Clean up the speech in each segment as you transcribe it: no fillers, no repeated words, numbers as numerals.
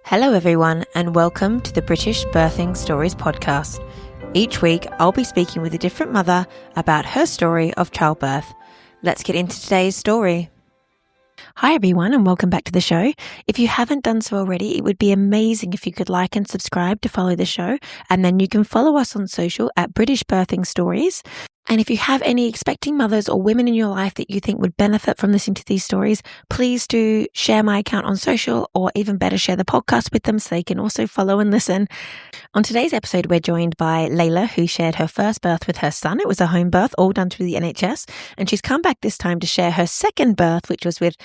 Hello everyone and welcome to the British Birthing Stories podcast. Each week I'll be speaking with a different mother about her story of childbirth. Let's get into today's story. Hi everyone and welcome back to the show. If you haven't done so already, it would be amazing if you could like and subscribe to follow the show, and then you can follow us on social at British Birthing Stories. And if you have any expecting mothers or women in your life that you think would benefit from listening to these stories, please do share my account on social, or even better, share the podcast with them so they can also follow and listen. On today's episode, we're joined by Layla, who shared her first birth with her son. It was a home birth, all done through the NHS. And she's come back this time to share her second birth, which was with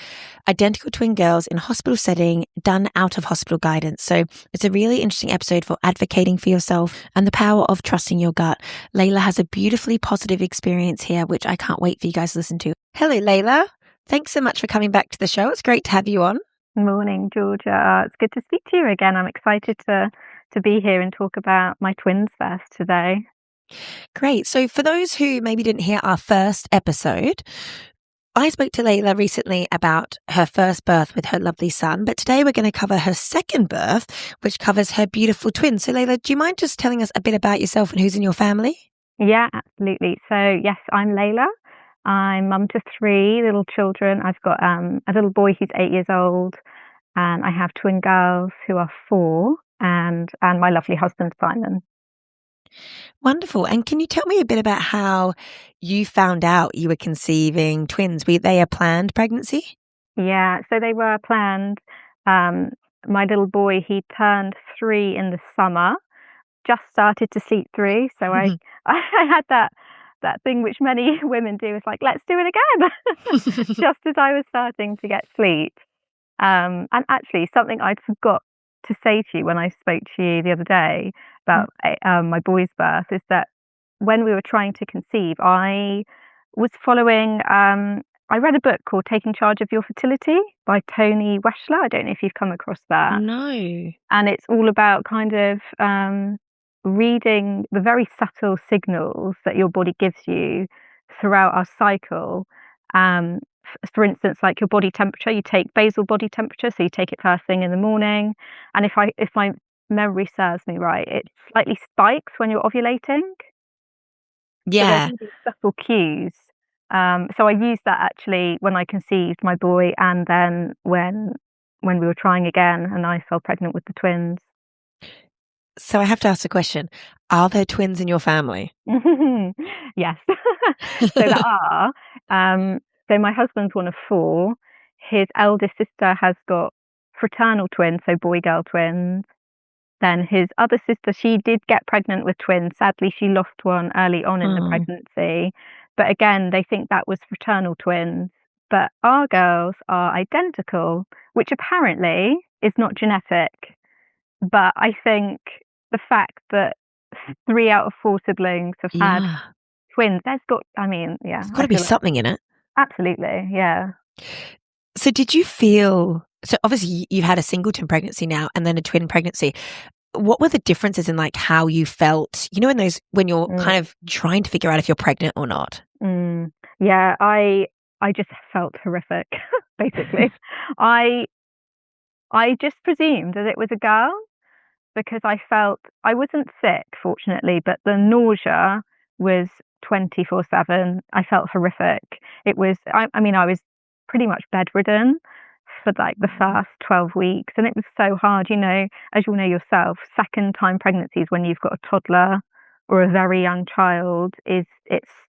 identical twin girls in a hospital setting, done out of hospital guidance. So it's a really interesting episode for advocating for yourself and the power of trusting your gut. Layla has a beautifully positive experience here, which I can't wait for you guys to listen to. Hello, Layla. Thanks so much for coming back to the show. It's great to have you on. Morning, Georgia. It's good to speak to you again. I'm excited to be here and talk about my twins birth today. Great. So for those who maybe didn't hear our first episode, I spoke to Layla recently about her first birth with her lovely son, but today we're going to cover her second birth, which covers her beautiful twins. So Layla, do you mind just telling us a bit about yourself and who's in your family? Yeah, absolutely. So yes, I'm Layla. I'm mum to 3 little children. I've got a little boy who's 8 years old, and I have twin girls who are 4, and my lovely husband, Simon. Wonderful. And can you tell me a bit about how you found out you were conceiving twins? Were they a planned pregnancy? Yeah, so they were planned. My little boy, he turned 3 in the summer, just started to seat 3. So I had that thing which many women do, is like, let's do it again, just as I was starting to get sleep. And actually, something I'd forgot to say to you when I spoke to you the other day about my boy's birth is that when we were trying to conceive, I was following, I read a book called Taking Charge of Your Fertility by Tony Weschler. I don't know if you've come across that. No. And it's all about kind of reading the very subtle signals that your body gives you throughout our cycle. For instance, like your body temperature, you take basal body temperature, so you take it first thing in the morning. And if my memory serves me right, it slightly spikes when you're ovulating. Yeah. So there's these subtle cues. So I used that actually when I conceived my boy, and then when we were trying again and I fell pregnant with the twins. So I have to ask a question. Are there twins in your family? Yes. So there are. So my husband's one of 4. His eldest sister has got fraternal twins, so boy-girl twins. Then his other sister, she did get pregnant with twins. Sadly, she lost one early on in the pregnancy. But again, they think that was fraternal twins. But our girls are identical, which apparently is not genetic. But I think the fact that 3 out of 4 siblings have had twins, there's got to be something in it. Absolutely, yeah. So did you feel, so obviously you've had a singleton pregnancy now and then a twin pregnancy. What were the differences in like how you felt, when you're kind of trying to figure out if you're pregnant or not? Yeah, I just felt horrific, basically. I just presumed that it was a girl because I felt, I wasn't sick, fortunately, but the nausea was 24/7. I felt horrific. It was, I was pretty much bedridden for like the first 12 weeks, and it was so hard, as you'll know yourself, second time pregnancies when you've got a toddler or a very young child, it's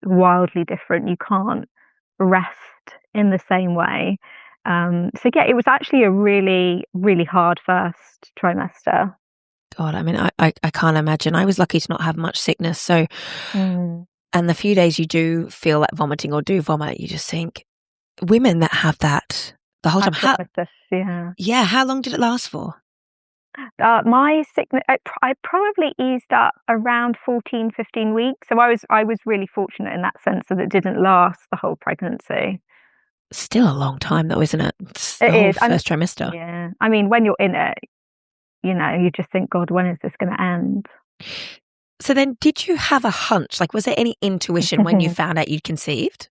wildly different. You can't rest in the same way. So yeah, it was actually a really, really hard first trimester. God, I can't imagine. I was lucky to not have much sickness. So, and the few days you do feel like vomiting or do vomit, you just think, women that have that the whole time. How long did it last for? My sickness, I probably eased up around 14, 15 weeks. So I was really fortunate in that sense that it didn't last the whole pregnancy. Still a long time though, isn't it? It is. First trimester. Yeah. I mean, when you're in it, you just think, God, when is this going to end? So then did you have a hunch? Like, was there any intuition when you found out you'd conceived?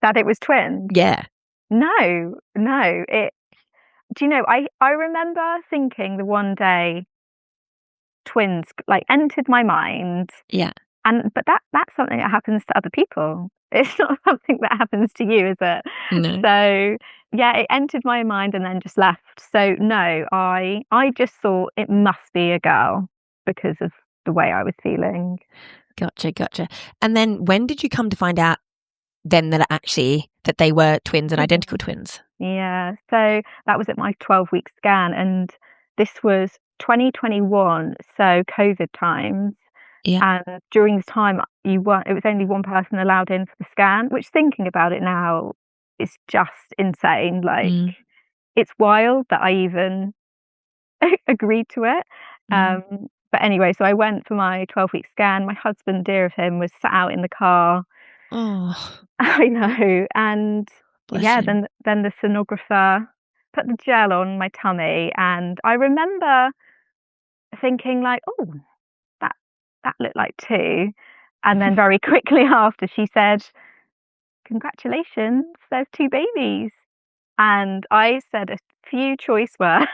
That it was twins? Yeah. No. Do you know, I remember thinking the one day twins like entered my mind, Yeah. and but that's something that happens to other people. It's not something that happens to you, is it? No. So yeah, it entered my mind and then just left. So no, I just thought it must be a girl because of the way I was feeling. Gotcha, gotcha. And then when did you come to find out then that they were twins and identical twins? Yeah, so that was at my 12-week scan, and this was 2021, so COVID times. Yeah. And during this time, it was only one person allowed in for the scan, which thinking about it now is just insane. Like, Mm, it's wild that I even agreed to it. mm. But anyway, so I went for my 12-week scan. My husband, dear of him, was sat out in the car. Oh, I know. And bless yeah, him. then the sonographer put the gel on my tummy, and I remember thinking like, "Oh, that that looked like two." And then very quickly after she said, "Congratulations, there's two babies." And I said a few choice words.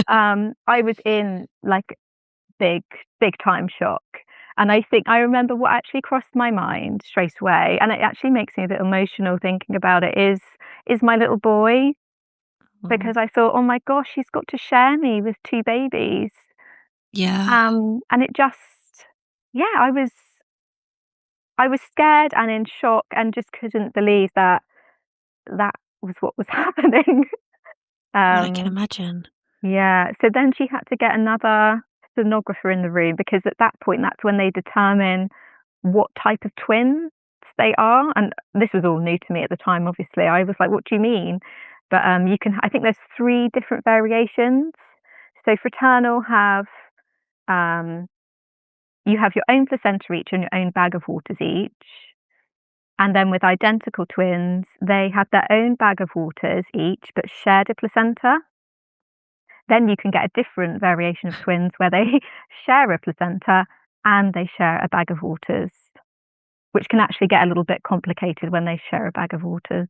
I was in like big, big time shock. And I think I remember what actually crossed my mind straight away, and it actually makes me a bit emotional thinking about it, is my little boy, Oh, because I thought, oh my gosh, he's got to share me with two babies. yeah. And it just, yeah, I was scared and in shock and just couldn't believe that that was what was happening. God, I can Um, imagine. yeah. So then she had to get another sonographer in the room, because at that point, that's when they determine what type of twins they are. And this was all new to me at the time, obviously. I was like, what do you mean? But I think there's three different variations. So fraternal um, you have your own placenta each and your own bag of waters each. And then with identical twins, they have their own bag of waters each, but shared a placenta. Then you can get a different variation of twins where they share a placenta and they share a bag of waters, which can actually get a little bit complicated when they share a bag of waters.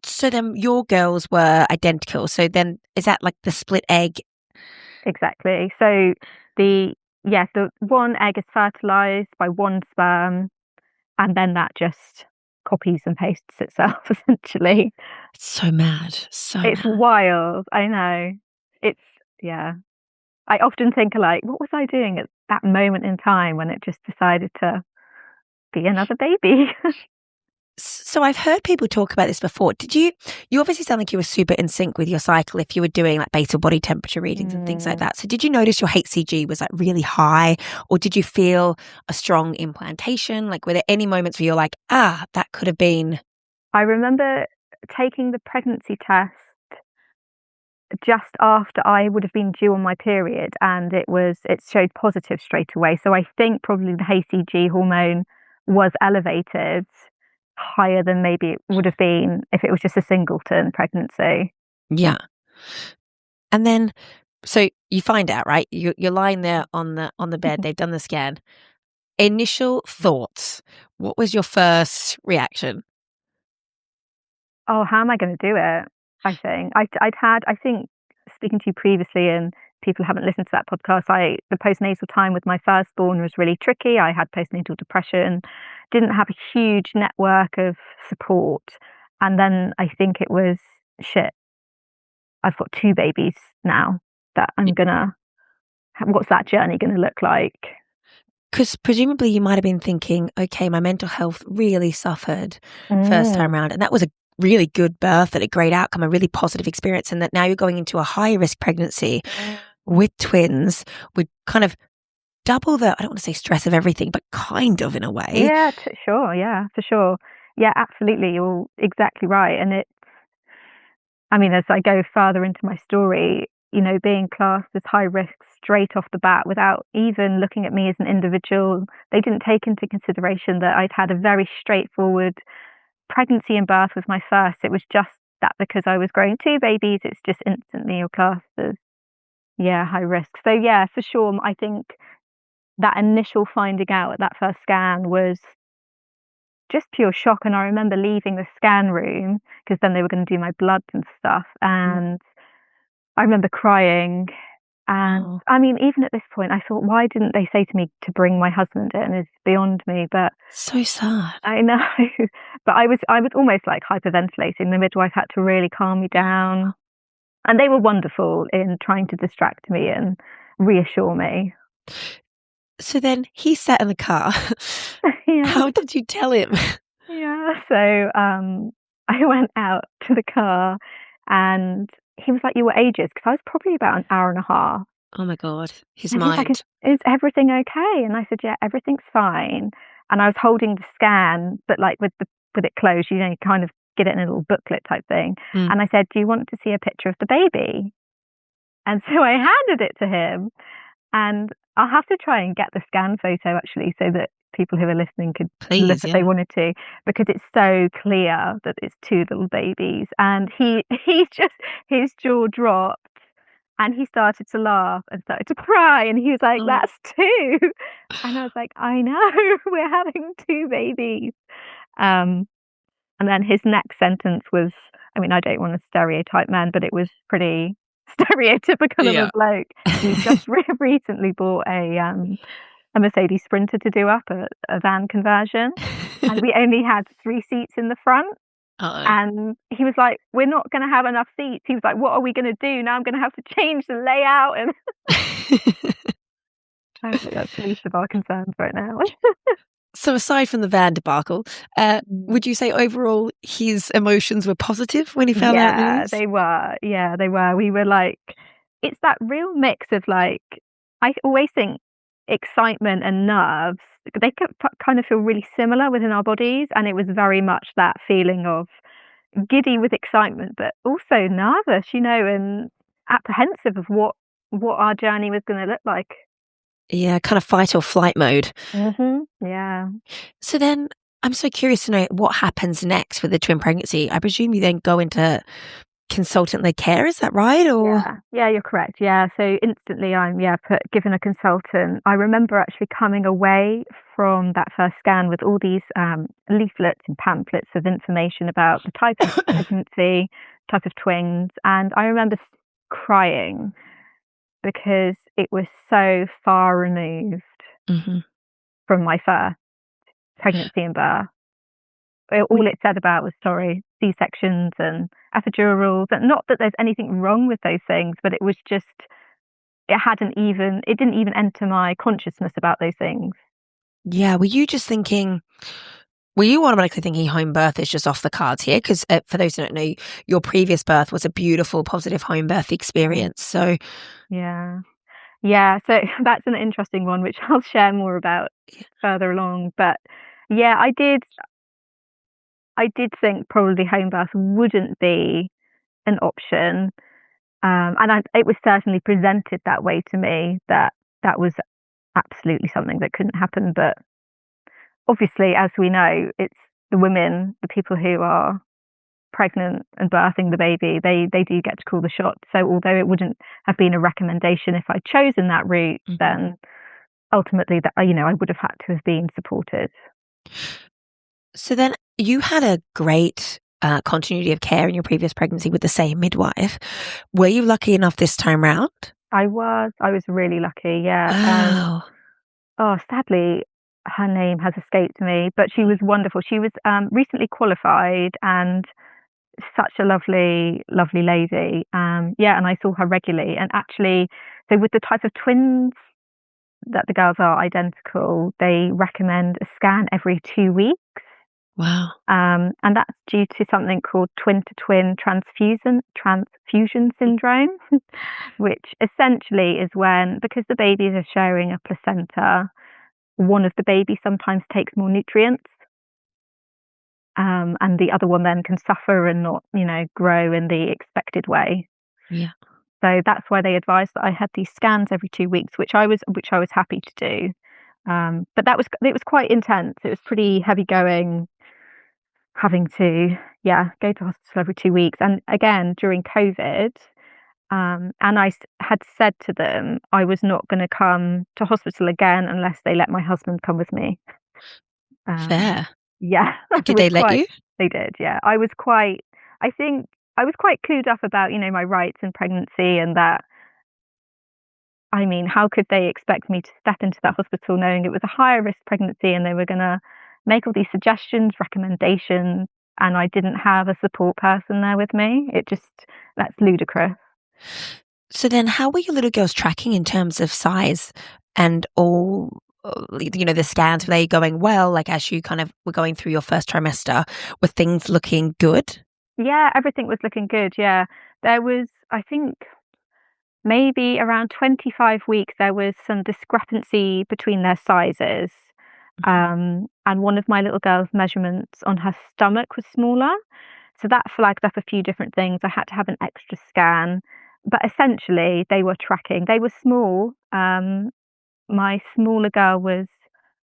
So then your girls were identical. So then is that like the split egg? Exactly. So the the one egg is fertilized by one sperm, and then that just copies and pastes itself essentially. It's so mad. So It's mad. wild. I know. It's yeah. I often think like, what was I doing at that moment in time when it just decided to be another baby? So I've heard people talk about this before. You obviously sound like you were super in sync with your cycle if you were doing like basal body temperature readings and things like Mm. that. So did you notice your HCG was like really high, or did you feel a strong implantation? Like were there any moments where you're like, that could have been. I remember taking the pregnancy test just after I would have been due on my period, and it showed positive straight away. So I think probably the HCG hormone was elevated higher than maybe it would have been if it was just a singleton pregnancy. Yeah. And then so you find out, right? You're lying there on the bed, they've done the scan. Initial thoughts. What was your first reaction? Oh, how am I going to do it? I think I think speaking to you previously, and people haven't listened to that podcast. The postnatal time with my firstborn was really tricky. I had postnatal depression, didn't have a huge network of support, and then I think it was shit. I've got two babies now that I'm gonna. What's that journey going to look like? Because presumably you might have been thinking, okay, my mental health really suffered first time Mm. around. And that was a really good birth and a great outcome, a really positive experience. And that now you're going into a high risk pregnancy with twins with kind of double I don't want to say stress of everything, but kind of in a way. Yeah, sure. Yeah, for sure. Yeah, absolutely. You're exactly right. And I mean, as I go further into my story, being classed as high risk straight off the bat without even looking at me as an individual, they didn't take into consideration that I'd had a very straightforward pregnancy and birth with my first. It was just that because I was growing two babies, it's just instantly you're classed as, yeah, high risk. So, yeah, for sure. I think that initial finding out at that first scan was just pure shock. And I remember leaving the scan room because then they were going to do my bloods and stuff. And I remember crying. And Oh, I mean, even at this point, I thought, why didn't they say to me to bring my husband in? It's beyond me. But so sad. I know, but I was almost like hyperventilating. The midwife had to really calm me down, and they were wonderful in trying to distract me and reassure me. So then he sat in the car. Yeah, How did you tell him? yeah. So I went out to the car, and he was like, "You were ages," because I was probably about an hour and a half. Oh my God, his And he was like, mind. is everything okay? And I said, yeah, everything's fine. And I was holding the scan, but like with it closed, you know, you kind of get it in a little booklet type thing. Mm. And I said, do you want to see a picture of the baby? And so I handed it to him. And I'll have to try and get the scan photo actually so that people who are listening could look Please, if they yeah. wanted to, because it's so clear that it's two little babies. And he's just, his jaw dropped. And he started to laugh and started to cry, and he was like, Oh. "That's two." And I was like, "I know, we're having two babies." Um, and then his next sentence was, I mean, I don't want to stereotype men, but it was pretty stereotypical of a Yeah. bloke. He just recently bought a Mercedes Sprinter to do up a van conversion, and we only had 3 seats in the front. Uh-oh. And he was like, "We're not gonna have enough seats." He was like, "What are we gonna do? Now I'm gonna have to change the layout." And I was like, that's the least of our concerns right now. So aside from the van debacle, Mm. would you say overall his emotions were positive when he found that Yeah, news? they were. Yeah, they were. We were like, it's that real mix of like, I always think excitement and nerves, they kind of feel really similar within our bodies. And it was very much that feeling of giddy with excitement, but also nervous, you know, and apprehensive of what our journey was going to look like. Yeah, kind of fight or flight mode. Yeah. So then I'm so curious to know what happens next with the twin pregnancy. I presume you then go into consultant-led care, is that right? Or Yeah. Yeah, you're correct. Yeah. So instantly I'm, yeah, given a consultant. I remember actually coming away from that first scan with all these leaflets and pamphlets of information about the type of pregnancy, type of twins. And I remember crying because it was so far removed Mhm. from my first pregnancy and birth. We All it said about was, sorry, C-sections and epidurals, and not that there's anything wrong with those things, but it was just, it didn't even enter my consciousness about those things. yeah, were you automatically thinking home birth is just off the cards here? Because for those who don't know, your previous birth was a beautiful, positive home birth Mhm. experience. So, Yeah. Yeah. So that's an interesting one, which I'll share more about further along. But yeah, I did think probably home birth wouldn't be an option. It was certainly presented that way to me, that that was absolutely something that couldn't happen. But obviously, as we know, it's the women, the people who are pregnant and birthing the baby, they do get to call the shots. So although it wouldn't have been a recommendation if I'd chosen that route, mhm. then ultimately that, you know, I would have had to have been supported. So then you had a great continuity of care in your previous pregnancy with the same midwife. Were you lucky enough this time round? I was really lucky, yeah. Oh, Oh, sadly, her name has escaped me, but she was wonderful. She was recently qualified and such a lovely, lovely lady. Yeah, and I saw her regularly. And actually, so with the type of twins that the girls are identical, they recommend a scan every 2 weeks. wow. And that's due to something called twin to twin transfusion syndrome, which essentially is when, because the babies are sharing a placenta, one of the babies sometimes takes more nutrients, and the other one then can suffer and not, you know, grow in the expected way. Yeah. So that's why they advised that I had these scans every 2 weeks, which I was happy to do. But it was quite intense. It was pretty heavy going, having to, yeah, go to hospital every 2 weeks. And again, during COVID, and had said to them I was not going to come to hospital again unless they let my husband come with me. Um, Fair. Yeah, Did they let you? they did, yeah. I think I was quite clued up about, my rights in pregnancy, and that, I mean, how could they expect me to step into that hospital knowing it was a higher risk pregnancy and they were gonna make all these suggestions, recommendations, and I didn't have a support person there with me? That's ludicrous. So then how were your little girls tracking in terms of size and all, the scans? Were they going well? Like as you kind of were going through your first trimester, were things looking good? Yeah, everything was looking good, yeah. There was, I think, maybe around 25 weeks, there was some discrepancy between their sizes. Mhm. And one of my little girl's measurements on her stomach was smaller. So that flagged up a few different things. I had to have an extra scan. But essentially, they were tracking. They were small. My smaller girl was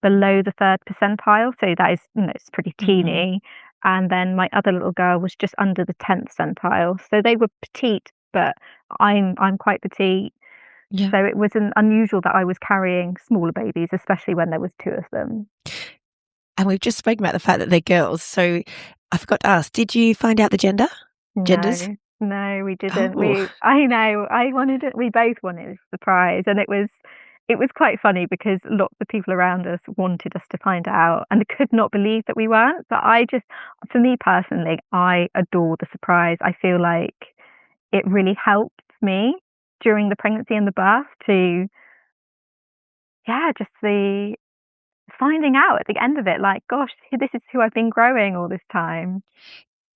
below the third percentile. So that is, it's pretty Mhm. teeny. And then my other little girl was just under the 10th centile. So they were petite, but I'm quite petite. Yeah. So it wasn't unusual that I was carrying smaller babies, especially when there was two of them. And we've just spoken about the fact that they're girls. So I forgot to ask, did you find out the genders? No, no, we didn't. Oh, I know, I wanted it. We both wanted a surprise, and it was quite funny because lots of people around us wanted us to find out and could not believe that we weren't. But for me personally, I adore the surprise. I feel like it really helped me during the pregnancy and the birth to, yeah, just the finding out at the end of it, like, gosh, this is who I've been growing all this time.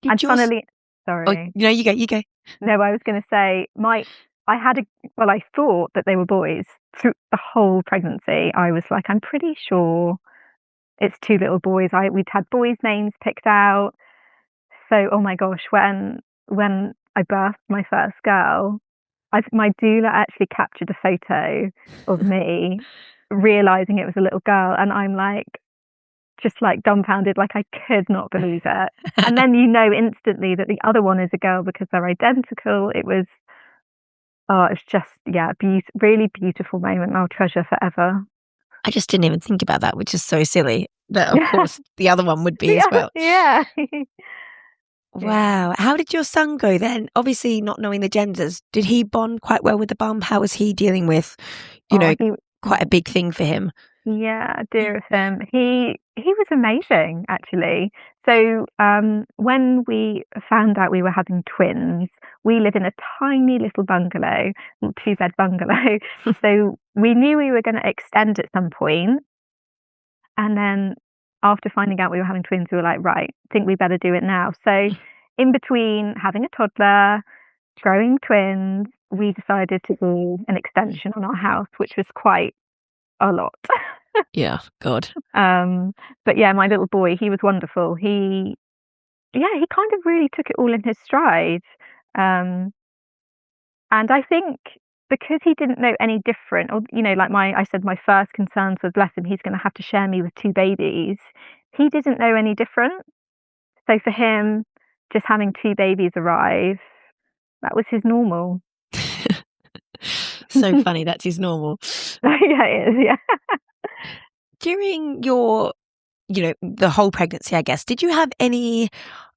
And did yours? funnily, Oh, sorry, no, you go, you go. no, I was going to say, I had a, well, I thought that they were boys through the whole pregnancy. I was like, I'm pretty sure it's two little boys. We'd had boys' names picked out. So, oh my gosh, when I birthed my first girl, my doula actually captured a photo of me realizing it was a little girl, and I'm like, just like dumbfounded, like I could not believe it. And then instantly that the other one is a girl because they're identical. It's just, yeah, really beautiful moment I'll treasure forever. I just didn't even think about that, which is so silly. That of Yeah, course the other one would be as yeah, well. yeah, yeah. Wow. How did your son go then? Obviously not knowing the genders. Did he bond quite well with the bum? How was he dealing with, you Oh, know, quite a big thing for him? yeah, dear of him. He was amazing, actually. So when we found out we were having twins, we live in a tiny little bungalow, two-bed bungalow. So we knew we were going to extend at some point, and then after finding out we were having twins, we were like, right, think we better do it now. So in between having a toddler, growing twins, we decided to do an extension on our house, which was quite a lot. Yeah, God. Um, but yeah, my little boy, he was wonderful. He kind of really took it all in his stride. Um, and I think because he didn't know any different, or, like I said, my first concerns was, bless him, he's going to have to share me with two babies. He didn't know any different. So for him, just having two babies arrive, that was his normal. So funny. That's his normal. Yeah, it is. Yeah. During your, the whole pregnancy, I guess, did you have any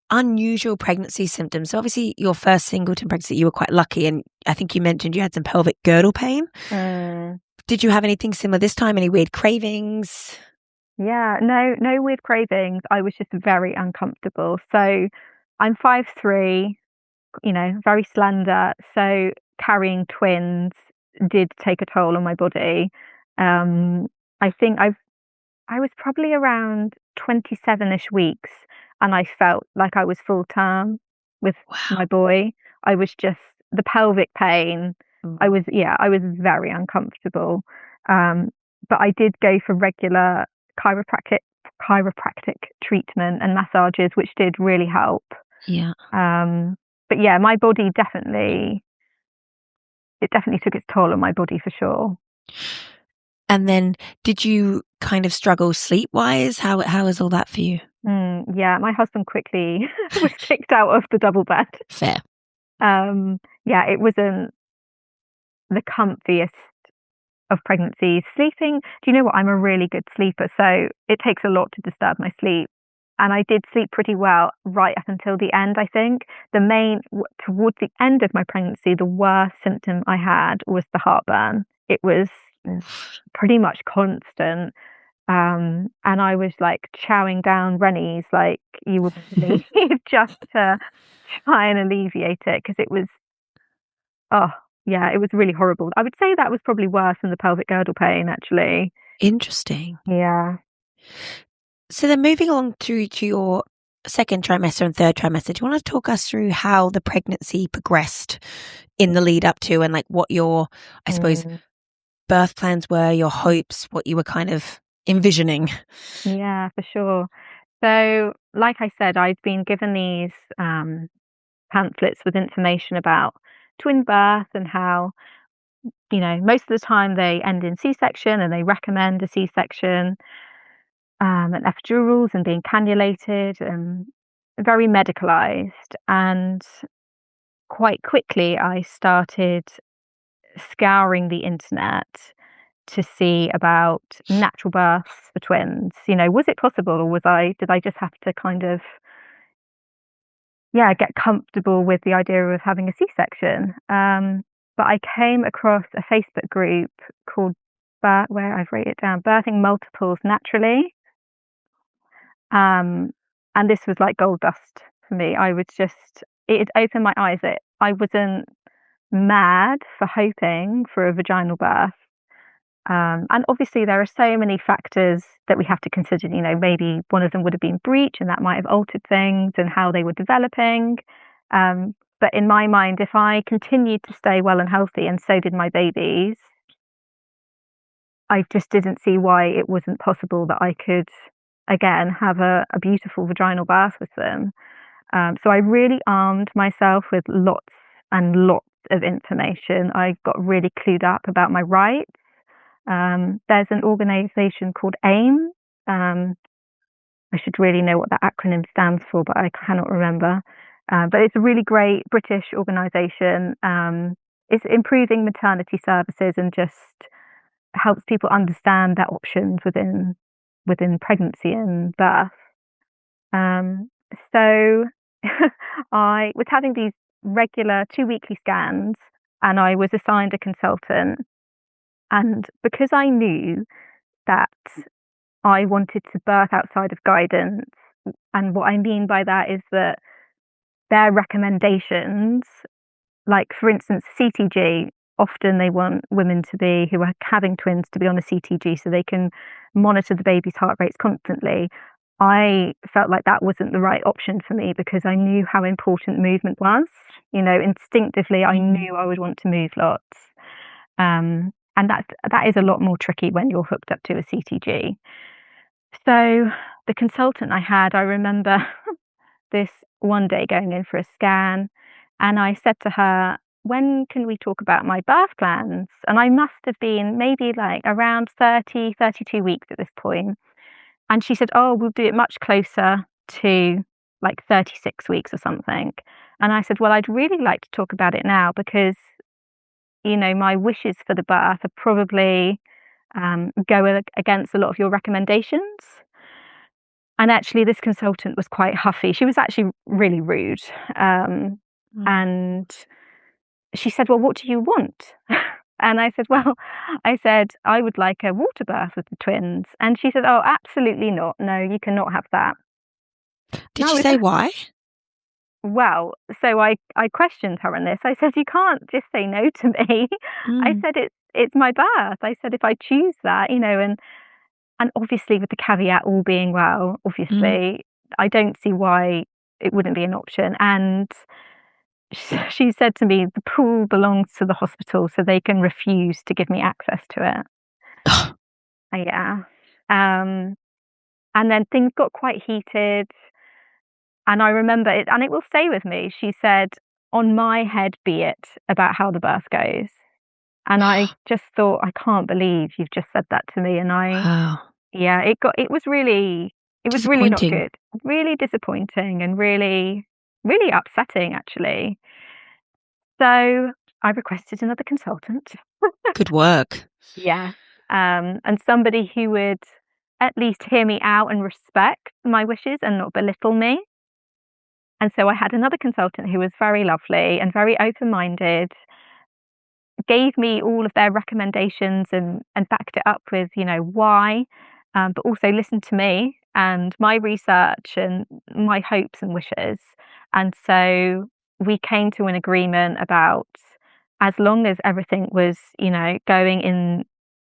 unusual pregnancy symptoms? So obviously your first singleton pregnancy, you were quite lucky. And I think you mentioned you had some pelvic girdle pain. Mm. Did you have anything similar this time? Any weird cravings? Yeah, no, no weird cravings. I was just very uncomfortable. So I'm 5'3", very slender. So carrying twins did take a toll on my body. Um, I think I was probably around 27-ish weeks, and I felt like I was full term with my Wow. boy. I was just the pelvic pain. Mm. I was very uncomfortable. Um, but I did go for regular chiropractic chiropractic treatment and massages, which did really help. Yeah. Um, but yeah, my body definitely took its toll on my body for sure. And then did you kind of struggle sleep-wise? How was all that for you? Yeah, my husband quickly was kicked out of the double bed. Fair. Yeah, it wasn't the comfiest of pregnancies. Sleeping, do you know what? I'm a really good sleeper, so it takes a lot to disturb my sleep. And I did sleep pretty well right up until the end, I think. Towards the end of my pregnancy, the worst symptom I had was the heartburn. It was pretty much constant. And I was like chowing down Rennies like you wouldn't believe just to try and alleviate it because it was, oh, yeah, it was really horrible. I would say that was probably worse than the pelvic girdle pain, actually. Interesting. Yeah. So then moving on through to your second trimester and third trimester, do you want to talk us through how the pregnancy progressed in the lead up to and like what your, I suppose, birth plans were, your hopes, what you were kind of envisioning? Yeah, for sure. So, like I said, I'd been given these pamphlets with information about twin birth and how, most of the time they end in C-section and they recommend a C-section, and epidurals and being cannulated and very medicalized. And quite quickly, I started scouring the internet to see about natural births for twins. Was it possible, or did I just have to kind of, yeah, get comfortable with the idea of having a C-section? But I came across a Facebook group called where I've written it down, Birthing Multiples Naturally. And this was like gold dust for me. It opened my eyes that I wasn't mad for hoping for a vaginal birth. And obviously, there are so many factors that we have to consider. Maybe one of them would have been breech, and that might have altered things and how they were developing. But in my mind, if I continued to stay well and healthy, and so did my babies, I just didn't see why it wasn't possible that I could, again, have a beautiful vaginal birth with them. So I really armed myself with lots and lots of information. I got really clued up about my rights. There's an organization called AIM. I should really know what that acronym stands for, but I cannot remember. But it's a really great British organization. It's improving maternity services and just helps people understand their options within pregnancy and birth. So I was having these regular 2 weekly scans, and I was assigned a consultant. And because I knew that I wanted to birth outside of guidance, and what I mean by that is that their recommendations, like for instance, CTG, often they want women who are having twins to be on a CTG so they can monitor the baby's heart rates constantly. I felt like that wasn't the right option for me because I knew how important movement was. Instinctively, I knew I would want to move lots. And that is a lot more tricky when you're hooked up to a CTG. So the consultant I remember this one day going in for a scan, and I said to her, when can we talk about my birth plans? And I must have been maybe like around 30, 32 weeks at this point. And she said, oh, we'll do it much closer to like 36 weeks or something. And I said, well, I'd really like to talk about it now because, my wishes for the birth are probably go against a lot of your recommendations. And actually, this consultant was quite huffy. She was actually really rude. And she said, well, what do you want? And I said, I would like a water birth with the twins. And she said, oh, absolutely not. No, you cannot have that. Did she say why? Well, so I questioned her on this. I said, you can't just say no to me. I said, it's my birth. I said, if I choose that, and obviously with the caveat all being well, obviously, I don't see why it wouldn't be an option. And she said to me, the pool belongs to the hospital, so they can refuse to give me access to it. Yeah. And then things got quite heated. And I remember it, and it will stay with me. She said, on my head be it about how the birth goes. And I just thought, I can't believe you've just said that to me. And yeah, it was really not good. Really disappointing and really, really upsetting, actually. So I requested another consultant. Good work. Yeah. And somebody who would at least hear me out and respect my wishes and not belittle me. And so I had another consultant who was very lovely and very open-minded, gave me all of their recommendations and backed it up with, why, but also listened to me and my research and my hopes and wishes. And so we came to an agreement about, as long as everything was, going in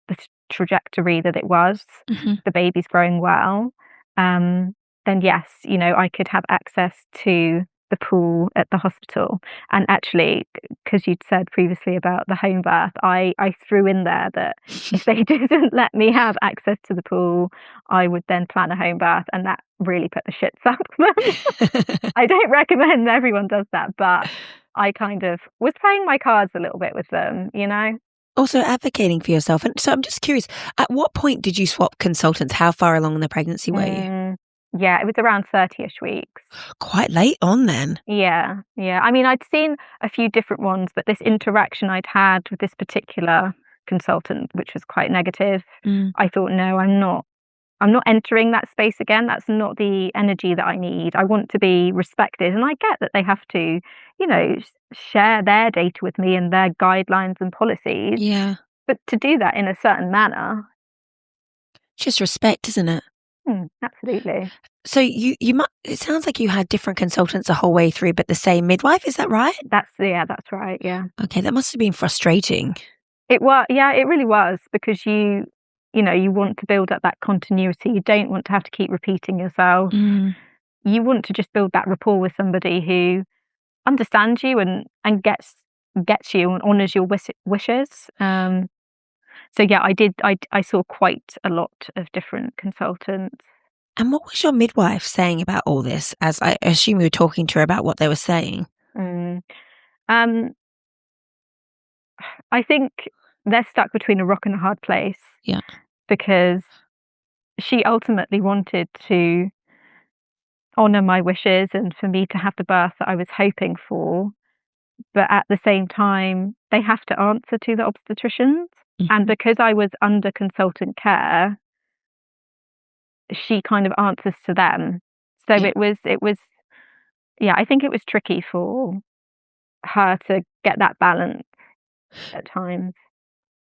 the trajectory that it was, the baby's growing well, then yes, I could have access to the pool at the hospital. And actually, because you'd said previously about the home birth, I threw in there that if they didn't let me have access to the pool, I would then plan a home birth, and that really put the shits up of them. I don't recommend everyone does that, but I kind of was playing my cards a little bit with them, Also advocating for yourself. And so I'm just curious, at what point did you swap consultants? How far along in the pregnancy were you? Yeah, it was around 30-ish weeks. Quite late on then. Yeah. I mean, I'd seen a few different ones, but this interaction I'd had with this particular consultant, which was quite negative, I thought, no, I'm not entering that space again. That's not the energy that I need. I want to be respected. And I get that they have to, share their data with me and their guidelines and policies. Yeah. But to do that in a certain manner. Just respect, isn't it? Absolutely. So it sounds like you had different consultants the whole way through, but the same midwife, is that right? That's right. Yeah. Okay, that must have been frustrating. It was, yeah, it really was, because you want to build up that continuity. You don't want to have to keep repeating yourself. You want to just build that rapport with somebody who understands you and gets you and honors your wishes. So yeah, I saw quite a lot of different consultants. And what was your midwife saying about all this? As I assume you were talking to her about what they were saying. I think they're stuck between a rock and a hard place. Yeah. Because she ultimately wanted to honor my wishes and for me to have the birth that I was hoping for. But at the same time, they have to answer to the obstetricians. And because I was under consultant care, she kind of answers to them. So it was, I think it was tricky for her to get that balance at times.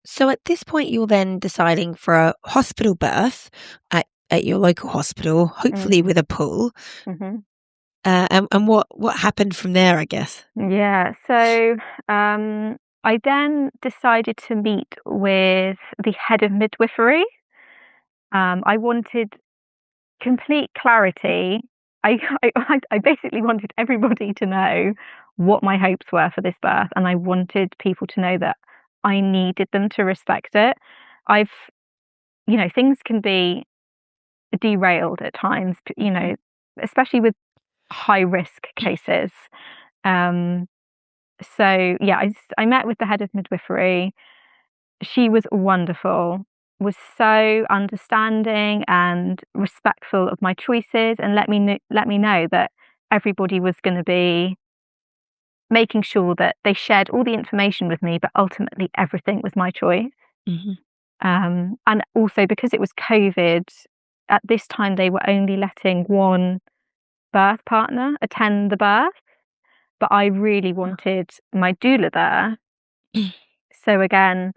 So at this point, you're then deciding for a hospital birth at your local hospital, hopefully with a pool. And what happened from there, I guess? Yeah, so I then decided to meet with the head of midwifery. I wanted complete clarity. I basically wanted everybody to know what my hopes were for this birth, and I wanted people to know that I needed them to respect it. Things can be derailed at times, especially with high risk cases. So yeah, I met with the head of midwifery. She was wonderful, was so understanding and respectful of my choices, and let me know that everybody was going to be making sure that they shared all the information with me, but ultimately everything was my choice. And also, because it was COVID, at this time they were only letting one birth partner attend the birth, but I really wanted my doula there. So again,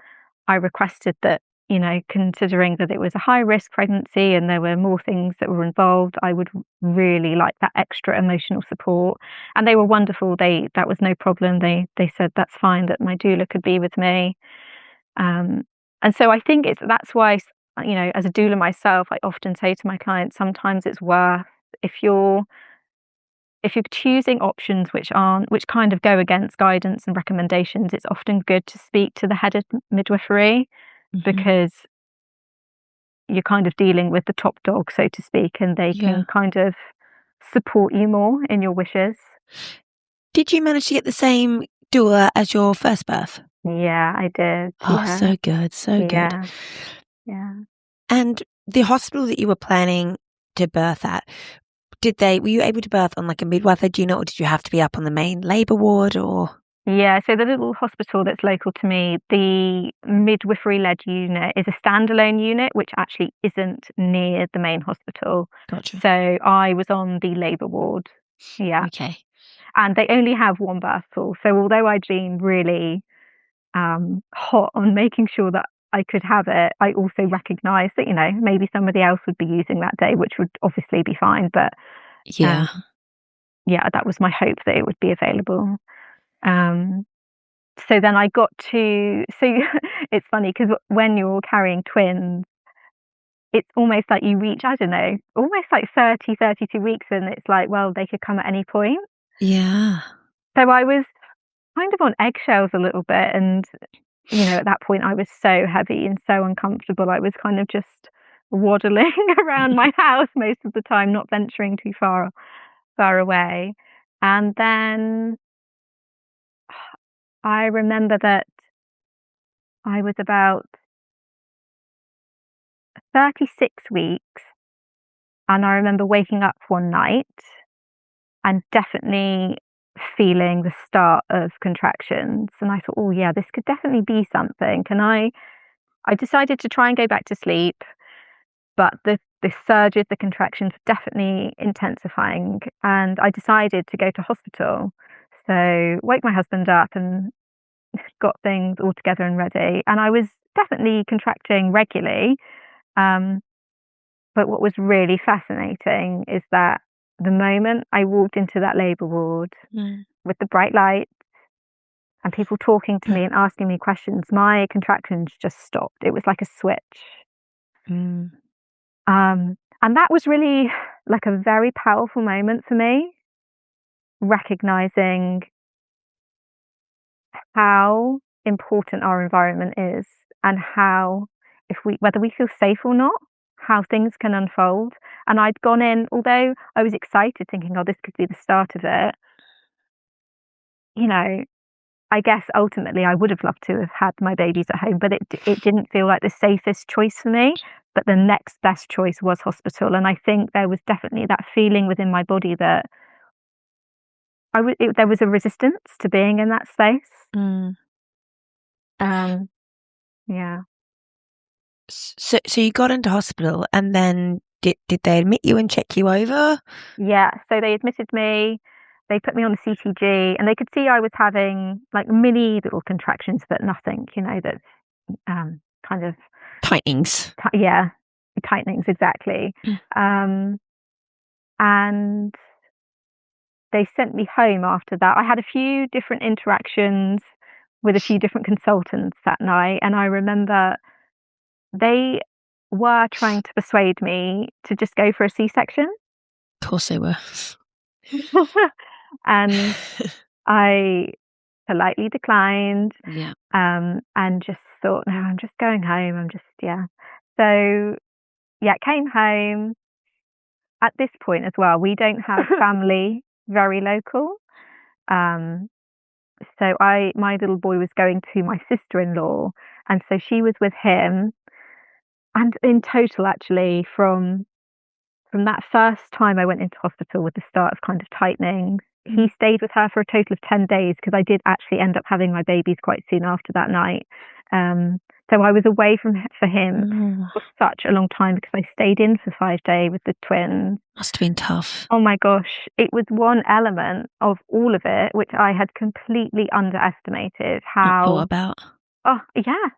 I requested that, considering that it was a high risk pregnancy and there were more things that were involved, I would really like that extra emotional support. And they were wonderful. That was no problem. They said that's fine, that my doula could be with me. And so I think that's why, as a doula myself, I often say to my clients, sometimes it's worth, if you're choosing options which kind of go against guidance and recommendations, it's often good to speak to the head of midwifery, because you're kind of dealing with the top dog, so to speak, and they can kind of support you more in your wishes. Did you manage to get the same doula as your first birth? Yeah, I did. Oh, so good, so good. Yeah. And the hospital that you were planning to birth at, were you able to birth on like a midwife? Do you know, or did you have to be up on the main labour ward or? Yeah, so the little hospital that's local to me, the midwifery-led unit is a standalone unit, which actually isn't near the main hospital. Gotcha. So I was on the labour ward. Yeah. Okay. And they only have one birth pool. So although I'd been really hot on making sure that I could have it, I also recognised that, maybe somebody else would be using that day, which would obviously be fine. But Yeah. yeah, that was my hope that it would be available. So then I got to, so it's funny because when you're carrying twins, it's almost like you reach, I don't know, almost like 30, 32 weeks and it's like, well, they could come at any point. Yeah. So I was kind of on eggshells a little bit. And, at that point I was so heavy and so uncomfortable. I was kind of just waddling around my house most of the time, not venturing too far away. And then I remember that I was about 36 weeks, and I remember waking up one night and definitely feeling the start of contractions, and I thought, "Oh, yeah, this could definitely be something." And I decided to try and go back to sleep, but the surges, the contractions were definitely intensifying, and I decided to go to hospital. So, woke my husband up and got things all together and ready, and I was definitely contracting regularly. Um, But what was really fascinating is that the moment I walked into that labour ward Mm. with the bright lights and people talking to me and asking me questions, my contractions just stopped. It was like a switch. Mm. And that was really like a very powerful moment for me, recognizing how important our environment is and how, if we, whether we feel safe or not, how things can unfold. And I'd gone in, although I was excited thinking, oh, this could be the start of it, you know, I guess ultimately I would have loved to have had my babies at home, but it didn't feel like the safest choice for me. But the next best choice was hospital. And I think there was definitely that feeling within my body that there was a resistance to being in that space. Mm. Um, yeah. So you got into hospital, and then did they admit you and check you over? Yeah, so they admitted me, they put me on the CTG, and they could see I was having, like, mini little contractions, but nothing, that's, kind of Tightenings. yeah, tightenings, exactly. Mm. And they sent me home after that. I had a few different interactions with a few different consultants that night, and I remember they were trying to persuade me to just go for a C-section. Of course they were. And I politely declined, Yeah. and just thought, "No, I'm just going home. I'm just," yeah. So, yeah, came home. At this point as well, we don't have family very local. Um, so my little boy was going to my sister-in-law, and so she was with him. And in total, actually, from that first time I went into hospital with the start of kind of tightening, he stayed with her for a total of 10 days because I did actually end up having my babies quite soon after that night. So I was away for him Oh, for such a long time because I stayed in for 5 days with the twins. must have been tough. Oh my gosh, it was one element of all of it which I had completely underestimated Not thought how. about. Oh, yeah.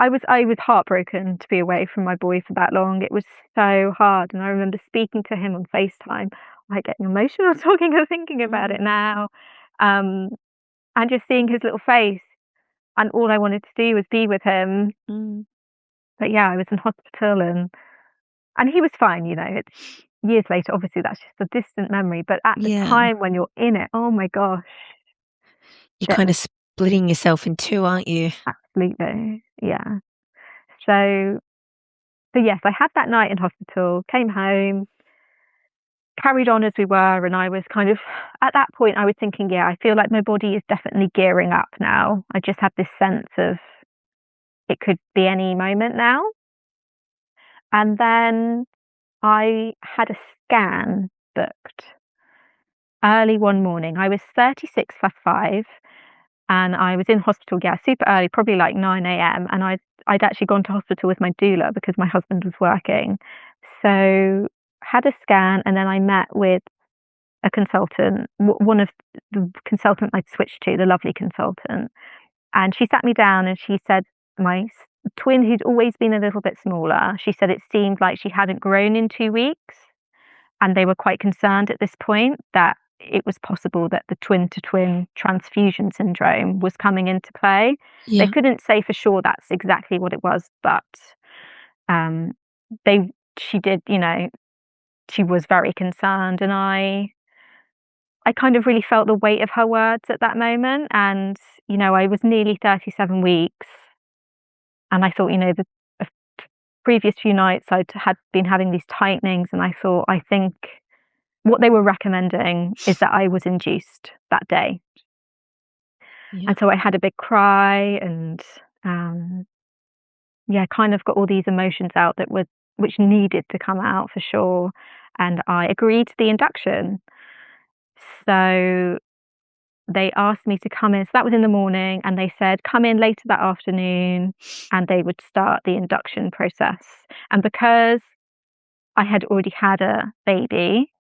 I was heartbroken to be away from my boy for that long. It was so hard, and I remember speaking to him on FaceTime, like, getting emotional talking and thinking about it now, um, and just seeing his little face, and all I wanted to do was be with him. Mm. But yeah, I was in hospital, and he was fine, it's years later, obviously, that's just a distant memory, but at the Yeah. time when you're in it, oh my gosh, You're that kind was of splitting yourself in two, aren't you? absolutely, yeah. So yes, I had that night in hospital, came home, carried on as we were, and I was kind of, at that point, I was thinking, yeah, I feel like my body is definitely gearing up now. I just had this sense of it could be any moment now. And then I had a scan booked early one morning. I was 36 plus 5, And I was in hospital, super early, probably like 9 a.m. And I'd actually gone to hospital with my doula because my husband was working. So had a scan, and then I met with a consultant, one of the consultant I'd switched to, the lovely consultant. And she sat me down and she said, my twin, who'd always been a little bit smaller, she said it seemed like she hadn't grown in 2 weeks. And they were quite concerned at this point that it was possible that the twin to twin transfusion syndrome was coming into play. They Yeah. couldn't say for sure that's exactly what it was, but um, she did, she was very concerned, and I kind of really felt the weight of her words at that moment. And I was nearly 37 weeks, and I thought, the previous few nights I'd had been having these tightenings, and I think what they were recommending is that I was induced that day. Yeah. And so I had a big cry, and kind of got all these emotions out which needed to come out for sure. And I agreed to the induction. So they asked me to come in. So that was in the morning, and they said, come in later that afternoon, and they would start the induction process. And because I had already had a baby,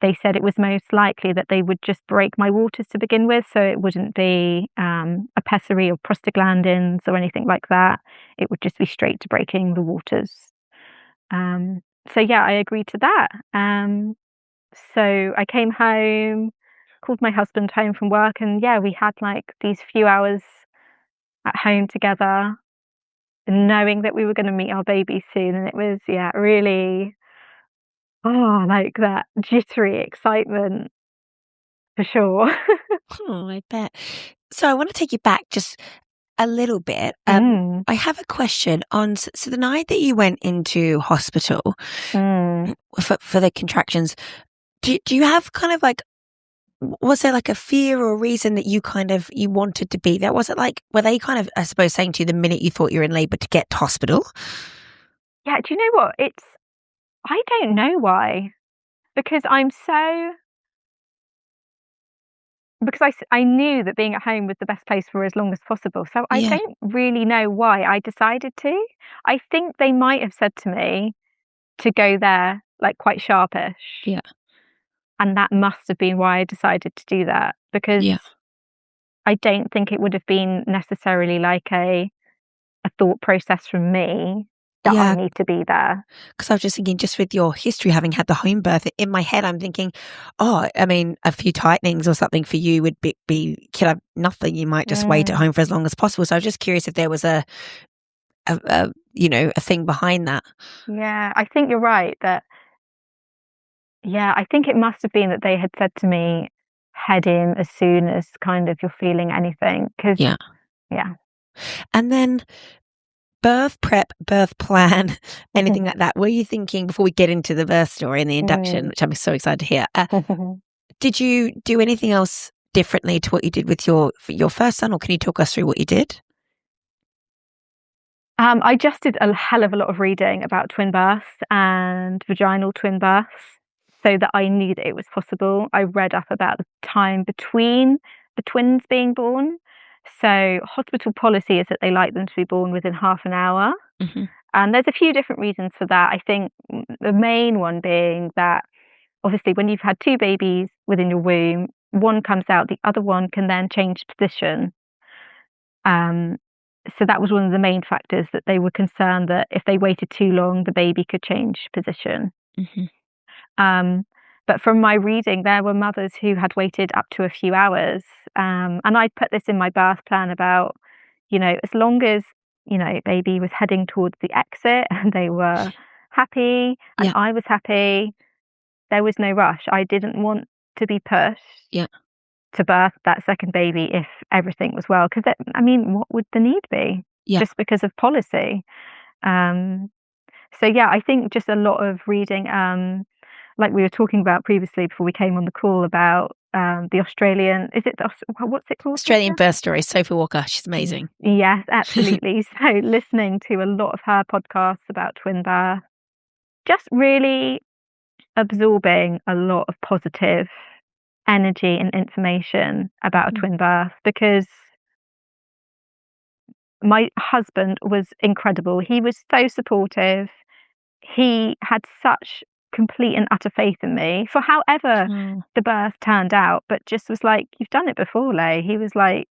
they said it was most likely that they would just break my waters to begin with. So it wouldn't be a pessary or prostaglandins or anything like that. It would just be straight to breaking the waters. I agreed to that. So I came home, called my husband home from work, and we had like these few hours at home together, knowing that we were going to meet our baby soon. And it was, really, like that jittery excitement for sure. Oh, I bet. So I want to take you back just a little bit. Mm, I have a question on, so the night that you went into hospital mm. for the contractions, do you have kind of like, was there like a fear or reason that you wanted to be there? Was it like, were they kind of, I suppose, saying to you the minute you thought you were in labor to get to hospital? Yeah, do you know what? I don't know why. Because I knew that being at home was the best place for as long as possible. So I Yeah. don't really know why I decided to. I think they might have said to me to go there like quite sharpish. Yeah. And that must have been why I decided to do that, because Yeah. I don't think it would have been necessarily like a thought process from me that I Yeah. need to be there. Because I was just thinking, just with your history, having had the home birth in my head, I'm thinking, oh, I mean, a few tightenings or something for you would be killer nothing. You might just wait at Mm. home for as long as possible. So I was just curious if there was a thing behind that. Yeah, I think you're right that, I think it must have been that they had said to me, head in as soon as kind of you're feeling anything. Because, Yeah. yeah. And then birth prep, birth plan, anything like that. Were you thinking before we get into the birth story and the induction, Mm. which I'm so excited to hear? Did you do anything else differently to what you did with your first son, or can you talk us through what you did? I just did a hell of a lot of reading about twin births and vaginal twin births so that I knew that it was possible. I read up about the time between the twins being born. So, hospital policy is that they like them to be born within half an hour. Mm-hmm. And there's a few different reasons for that. I think the main one being that obviously, when you've had two babies within your womb, one comes out, the other one can then change position. Um, so that was one of the main factors, that they were concerned that if they waited too long, the baby could change position. Mm-hmm. But from my reading, there were mothers who had waited up to a few hours. And I put this in my birth plan about, as long as, baby was heading towards the exit and they were happy and Yeah. I was happy, there was no rush. I didn't want to be pushed Yeah. to birth that second baby if everything was well. Because, I mean, what would the need be? Yeah. Just because of policy. Um, I think just a lot of reading, like we were talking about previously before we came on the call about the Australian, what's it called? Australian birth story, Sophie Walker. She's amazing. Yes, absolutely. So listening to a lot of her podcasts about twin birth, just really absorbing a lot of positive energy and information about a twin birth, because my husband was incredible. He was so supportive. He had such complete and utter faith in me for however the birth turned out, but just was like, "You've done it before, Lay." He was like,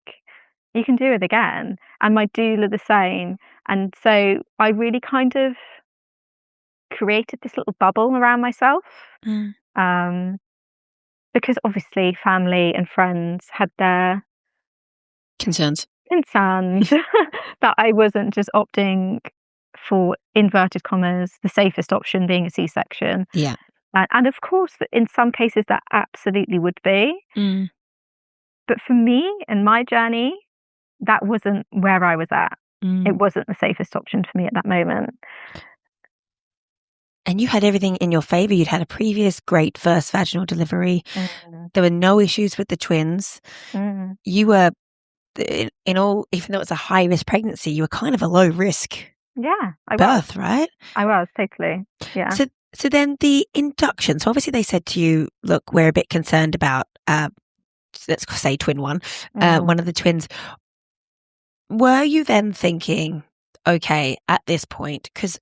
"You can do it again." And my doula the same. And so I really kind of created this little bubble around myself. Um, because obviously family and friends had their Concerns that I wasn't just opting for, inverted commas, the safest option being a C-section. Yeah. And of course, in some cases, that absolutely would be. But for me and my journey, that wasn't where I was at. It wasn't the safest option for me at that moment. And you had everything in your favor. You'd had a previous great first vaginal delivery. There were no issues with the twins. You were, in all, even though it's a high risk pregnancy, you were kind of a low risk birth, right? I was, totally. Yeah. So then the induction. So obviously they said to you, look, we're a bit concerned about, let's say twin one, one of the twins. Were you then thinking, okay, at this point, because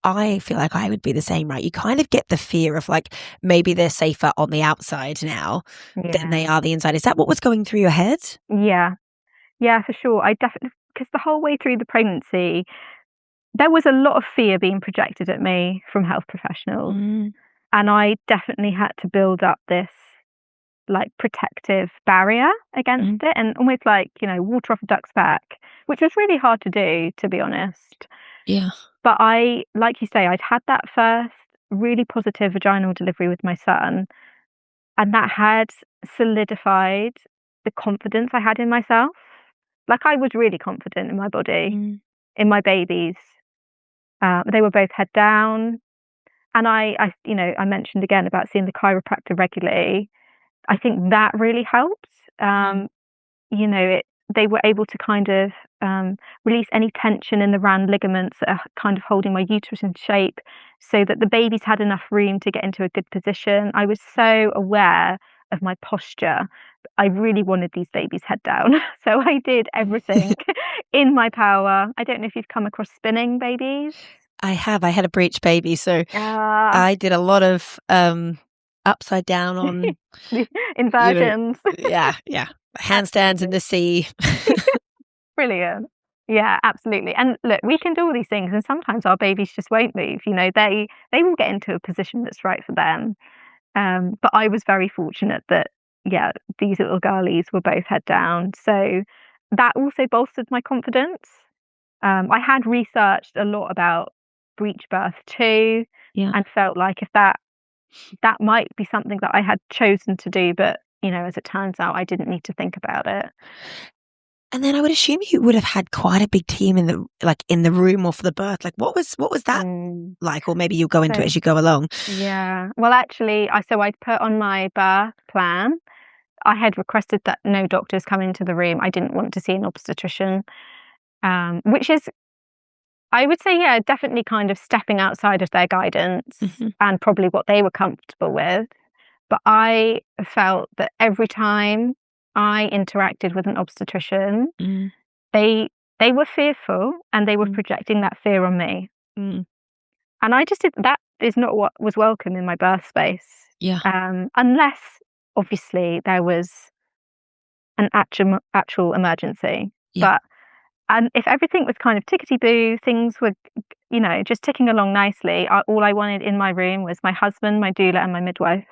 I feel like I would be the same, right? You kind of get the fear of like, maybe they're safer on the outside now than they are the inside. Is that what was going through your head? Yeah, for sure. I definitely, because the whole way through the pregnancy, there was a lot of fear being projected at me from health professionals. And I definitely had to build up this like protective barrier against it, and almost like, water off a duck's back, which was really hard to do, to be honest. Yeah. But like you say, I'd had that first really positive vaginal delivery with my son, and that had solidified the confidence I had in myself. Like, I was really confident in my body, in my babies. They were both head down. And I mentioned again about seeing the chiropractor regularly. I think that really helps. They were able to kind of release any tension in the round ligaments that are kind of holding my uterus in shape, so that the babies had enough room to get into a good position. I was so aware of my posture. I really wanted these babies head down. So I did everything in my power. I don't know if you've come across spinning babies. I have. I had a breech baby, so I did a lot of upside down on inversions. Yeah. Handstands in the sea. Brilliant. Yeah, absolutely. And look, we can do all these things, and sometimes our babies just won't move. They will get into a position that's right for them. But I was very fortunate that, these little girlies were both head down. So that also bolstered my confidence. I had researched a lot about breech birth too, and felt like if that might be something that I had chosen to do, but as it turns out, I didn't need to think about it. And then I would assume you would have had quite a big team in the room or for the birth. Like, what was that like? Or maybe you'll go into it as you go along. Yeah. Well, actually, I'd put on my birth plan, I had requested that no doctors come into the room. I didn't want to see an obstetrician, which is, I would say, definitely kind of stepping outside of their guidance and probably what they were comfortable with. But I felt that every time I interacted with an obstetrician, they were fearful, and they were projecting that fear on me. And I just that is not what was welcome in my birth space. Yeah. Unless obviously there was an actual emergency. Yeah. And if everything was kind of tickety-boo, things were, just ticking along nicely, all I wanted in my room was my husband, my doula, and my midwife.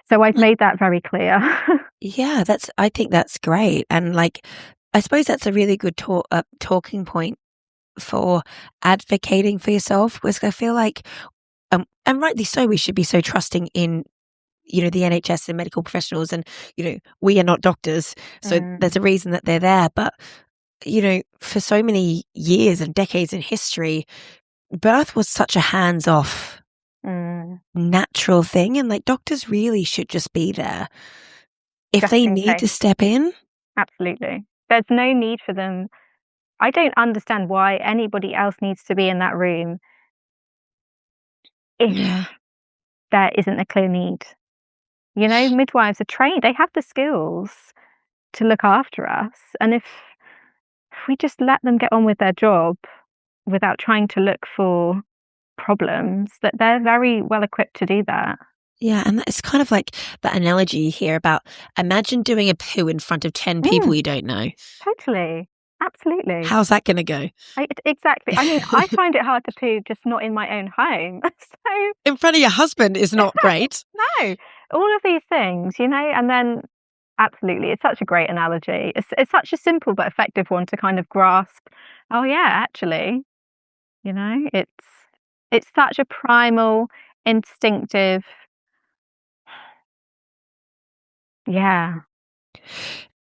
So I've made that very clear. Yeah, I think that's great. And I suppose that's a really good talking point for advocating for yourself, because I feel like, and rightly so, we should be so trusting in, the NHS and medical professionals, and, we are not doctors. So there's a reason that they're there. But, for so many years and decades in history, birth was such a hands-off natural thing, and doctors really should just be there if just they need to step in. Absolutely. There's no need for them. I don't understand why anybody else needs to be in that room if there isn't a clear need. Midwives are trained. They have the skills to look after us. And if if we just let them get on with their job without trying to look for problems, that they're very well equipped to do that. Yeah, and it's kind of like that analogy you hear about, imagine doing a poo in front of 10 people you don't know. Totally. Absolutely. How's that going to go? Exactly. I mean, I find it hard to poo just not in my own home. So In front of your husband is not great. no, all of these things, and then absolutely, it's such a great analogy. It's such a simple but effective one to kind of grasp. Oh yeah, actually, it's such a primal, instinctive. Yeah.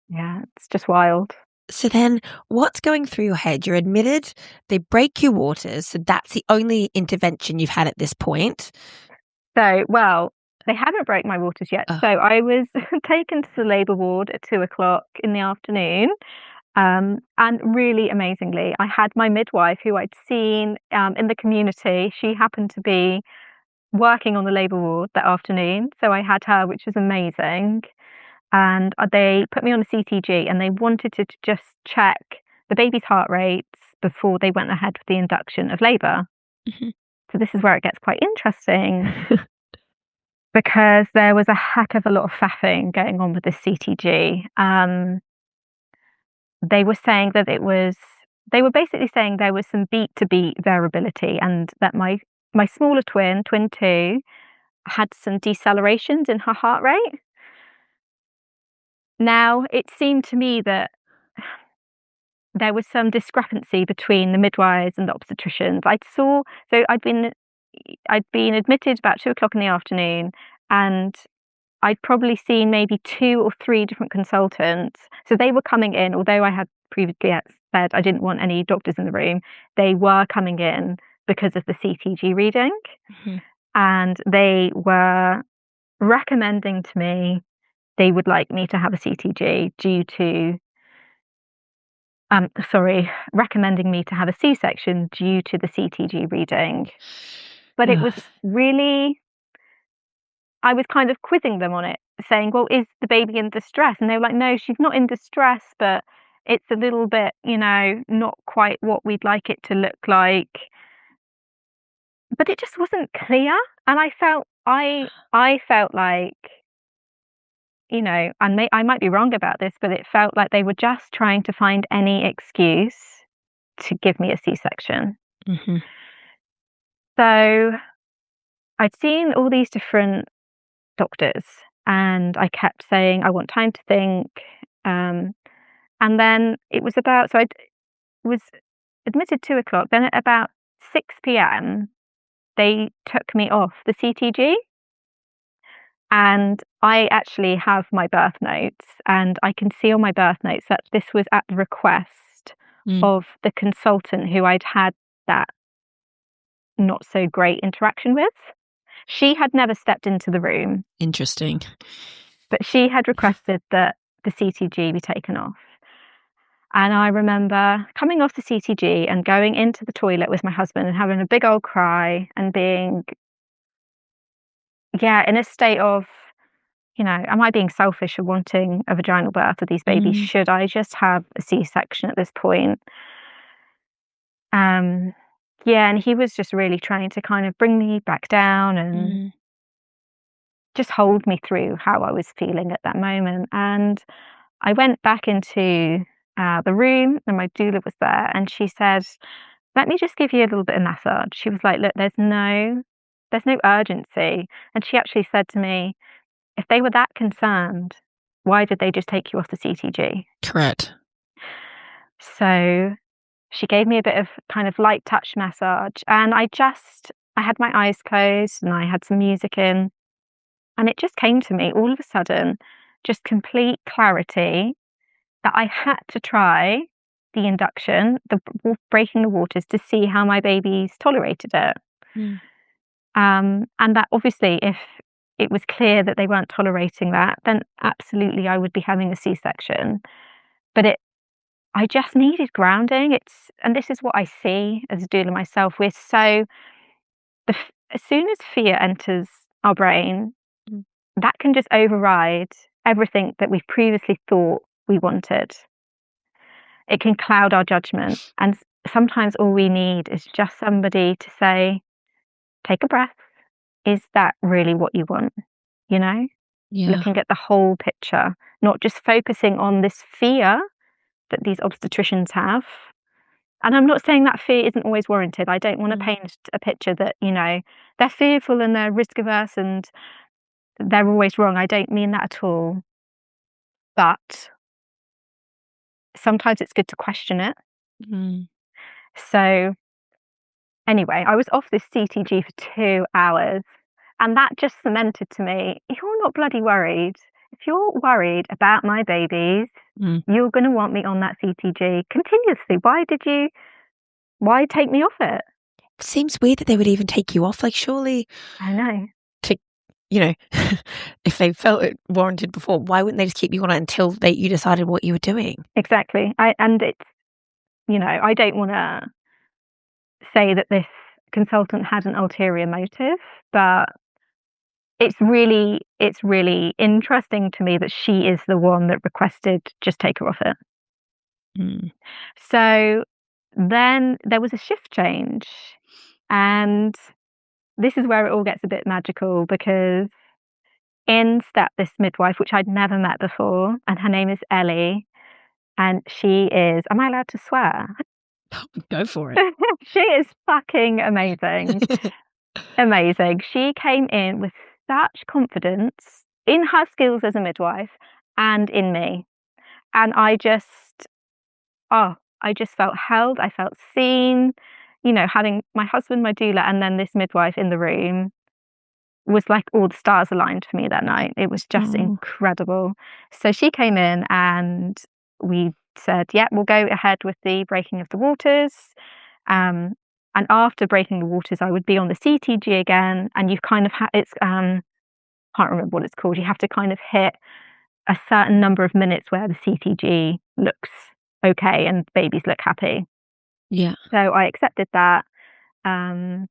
Yeah, it's just wild. So then what's going through your head? You're admitted, they break your waters, so that's the only intervention you've had at this point. So, well, they hadn't broke my waters yet. Oh. So I was taken to the labour ward at 2 o'clock in the afternoon. And really amazingly, I had my midwife who I'd seen in the community. She happened to be working on the labour ward that afternoon. So I had her, which was amazing. And they put me on a CTG and they wanted to just check the baby's heart rates before they went ahead with the induction of labour. Mm-hmm. So this is where it gets quite interesting because there was a heck of a lot of faffing going on with this CTG. They were saying that they were basically saying there was some beat to beat variability and that my smaller twin 2, had some decelerations in her heart rate. Now, it seemed to me that there was some discrepancy between the midwives and the obstetricians. I'd been admitted about 2 o'clock in the afternoon, and I'd probably seen maybe 2 or 3 different consultants. So they were coming in, although I had previously said I didn't want any doctors in the room, they were coming in because of the CTG reading. Mm-hmm. And they were recommending to me they would like me to have a CTG due to recommending me to have a C-section due to the CTG reading. But it was really, I was kind of quizzing them on it, saying, well, is the baby in distress? And they were like, no, she's not in distress, but it's a little bit, not quite what we'd like it to look like. But it just wasn't clear. And I felt like, and I might be wrong about this, but it felt like they were just trying to find any excuse to give me a C-section. Mm-hmm. So I'd seen all these different doctors and I kept saying, I want time to think. And then it was so I was admitted 2 o'clock. Then at about 6 p.m., they took me off the CTG. And I actually have my birth notes, and I can see on my birth notes that this was at the request of the consultant who I'd had that not so great interaction with. She had never stepped into the room. Interesting. But she had requested that the CTG be taken off. And I remember coming off the CTG and going into the toilet with my husband and having a big old cry and being, in a state of, am I being selfish for wanting a vaginal birth of these babies? Should I just have a C-section at this point? And he was just really trying to kind of bring me back down and just hold me through how I was feeling at that moment. And I went back into the room and my doula was there and she said, let me just give you a little bit of massage. She was like, look, there's no urgency. And she actually said to me, if they were that concerned, why did they just take you off the CTG? Correct. So she gave me a bit of kind of light touch massage and I had my eyes closed and I had some music in and it just came to me all of a sudden, just complete clarity that I had to try the induction, the breaking the waters to see how my babies tolerated it. And that obviously if it was clear that they weren't tolerating that, then absolutely I would be having a C-section. But I just needed grounding. And this is what I see as a doula myself. As soon as fear enters our brain, that can just override everything that we've previously thought we wanted. it can cloud our judgment. And sometimes all we need is just somebody to say, take a breath. Is that really what you want? You know, looking at the whole picture, not just focusing on this fear that these obstetricians have. And I'm not saying that fear isn't always warranted. I don't want to paint a picture that, you know, they're fearful and they're risk averse and they're always wrong. I don't mean that at all. But sometimes it's good to question it. So anyway, I was off this CTG for 2 hours, and that just cemented to me, you're not bloody worried. If you're worried about my babies, you're going to want me on that CTG continuously. Why take me off it? Seems weird that they would even take you off. Like, surely, I know. You know, if they felt it warranted before, why wouldn't they just keep you on it until you decided what you were doing? Exactly. And it's, you know, I don't want to say that this consultant had an ulterior motive, but it's really interesting to me that she is the one that requested just take her off it. So then there was a shift change, and this is where it all gets a bit magical, because in stepped this midwife, which I'd never met before, and her name is Ellie, and she is, am I allowed to swear? Go for it. She is fucking amazing. Amazing. She came in with such confidence in her skills as a midwife and in me. And I just felt held. I felt seen. You know, having my husband, my doula, and then this midwife in the room was like all the stars aligned for me that night. It was just incredible. So she came in and we said, yeah, we'll go ahead with the breaking of the waters. And after breaking the waters, I would be on the CTG again. And you've kind of can't remember what it's called. You have to kind of hit a certain number of minutes where the CTG looks okay and babies look happy. Yeah. So I accepted that. And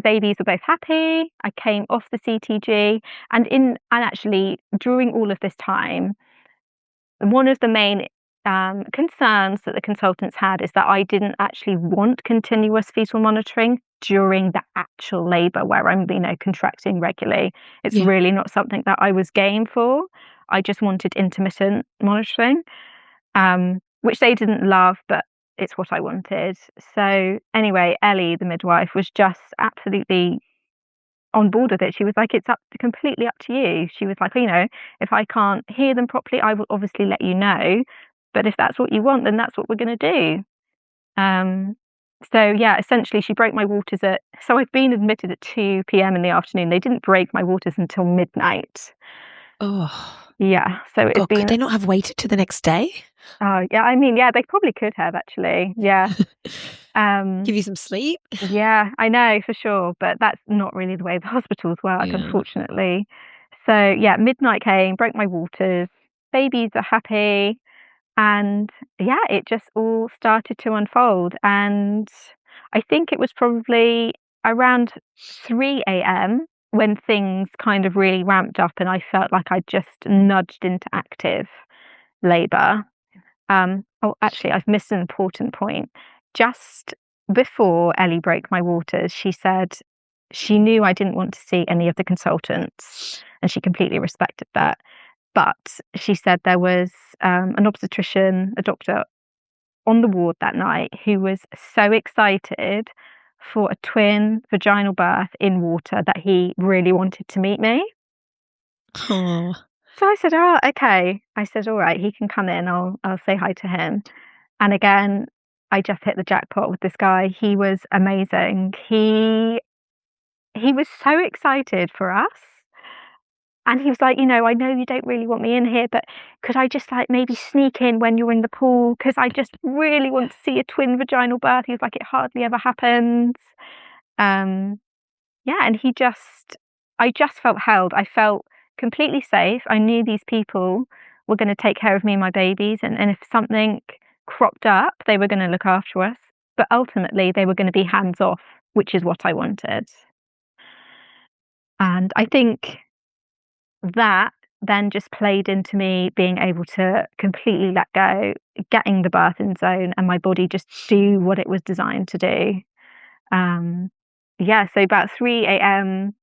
babies were both happy. I came off the CTG, and actually during all of this time, one of the main concerns that the consultants had is that I didn't actually want continuous fetal monitoring during the actual labour where I'm, you know, contracting regularly. It's really not something that I was game for. I just wanted intermittent monitoring, which they didn't love, but it's what I wanted. So anyway, Ellie, the midwife, was just absolutely on board with it. She was like, it's completely up to you. She was like, you know, if I can't hear them properly, I will obviously let you know. But if that's what you want, then that's what we're going to do. So yeah, essentially she broke my waters so I've been admitted at 2 p.m. in the afternoon. They didn't break my waters until midnight. Oh. Yeah. So it's been. Could they not have waited to the next day? Oh yeah, I mean, yeah, they probably could have actually. Yeah. Give you some sleep? Yeah, I know for sure, but that's not really the way the hospitals work, unfortunately. So yeah, midnight came, broke my waters, babies are happy, and yeah, it just all started to unfold. And I think it was probably around 3 a.m. when things kind of really ramped up and I felt like I just nudged into active labour. Actually, I've missed an important point. Just before Ellie broke my waters, she said she knew I didn't want to see any of the consultants, and she completely respected that. But she said there was an obstetrician, a doctor on the ward that night who was so excited for a twin vaginal birth in water that he really wanted to meet me. Oh. So I said, oh, okay. I said, all right, he can come in. I'll say hi to him. And again, I just hit the jackpot with this guy. He was amazing. He was so excited for us. And he was like, you know, I know you don't really want me in here, but could I just like maybe sneak in when you're in the pool? Because I just really want to see a twin vaginal birth. He was like, it hardly ever happens. Yeah, and I just felt held. I felt completely safe. I knew these people were going to take care of me and my babies. And if something cropped up, they were going to look after us. But ultimately, they were going to be hands off, which is what I wanted. And I think that then just played into me being able to completely let go, getting the birthing zone, and my body just do what it was designed to do. So about 3 a.m.,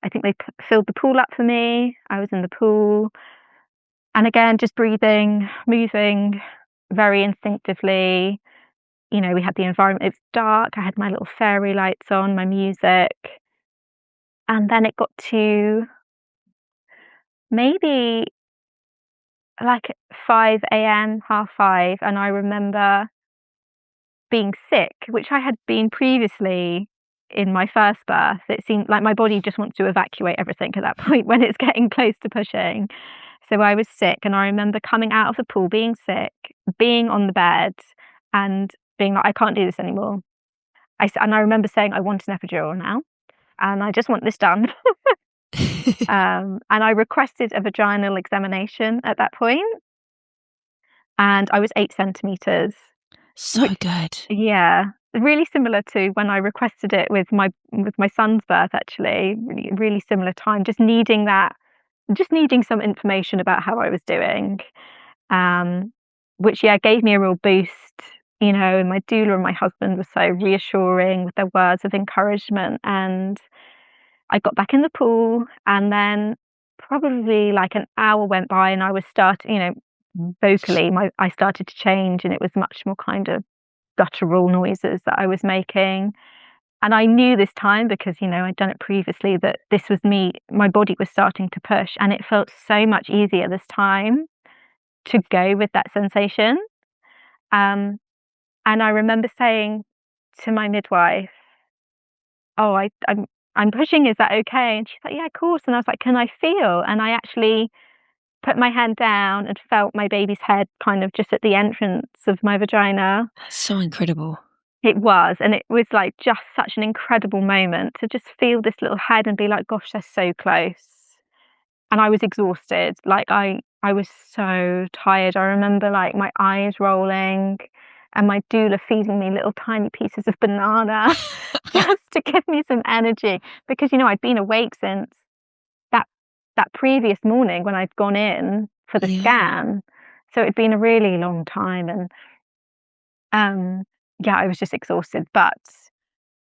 I think they filled the pool up for me. I was in the pool. And again, just breathing, moving very instinctively. We had the environment, it was dark. I had my little fairy lights on, my music. And then it got to maybe like 5 a.m., 5:30. And I remember being sick, which I had been previously in my first birth. It seemed like my body just wants to evacuate everything at that point when it's getting close to pushing. So I was sick, and I remember coming out of the pool, being sick, being on the bed, and being like, I can't do this anymore. And I remember saying, I want an epidural now, and I just want this done. And I requested a vaginal examination at that point, and I was 8 centimeters. So good. Yeah, really similar to when I requested it with my son's birth. Actually, really, really similar time. Just needing some information about how I was doing, which gave me a real boost. And my doula and my husband were so reassuring with their words of encouragement. And I got back in the pool, and then probably like an hour went by, and I was vocally, I started to change, and it was much more kind of guttural noises that I was making. And I knew this time, because I'd done it previously, that this was me. My body was starting to push, and it felt so much easier this time to go with that sensation. And I remember saying to my midwife, "Oh, I'm pushing. Is that okay?" And she's like, "Yeah, of course." And I was like, "Can I feel?" And I actually put my hand down and felt my baby's head kind of just at the entrance of my vagina. That's so incredible. It was, and it was like just such an incredible moment to just feel this little head and be like, gosh, they're so close. And I was exhausted. Like I was so tired. I remember like my eyes rolling, and my doula feeding me little tiny pieces of banana just to give me some energy, because I'd been awake since that previous morning when I'd gone in for the scan. So it'd been a really long time, and I was just exhausted. But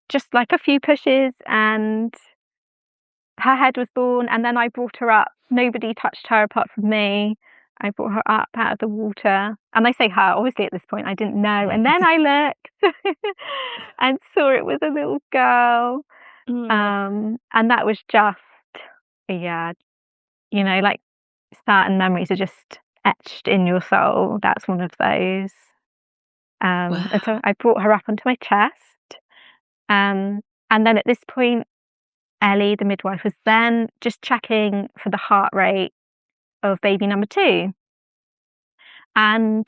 just like a few pushes, and her head was born, and then I brought her up. Nobody touched her apart from me. I brought her up out of the water. And I say her, obviously at this point I didn't know. And then I looked and saw it was a little girl. And that was just, like certain memories are just etched in your soul. That's one of those. Wow. And so I brought her up onto my chest. And then at this point, Ellie, the midwife, was then just checking for the heart rate of baby number 2. And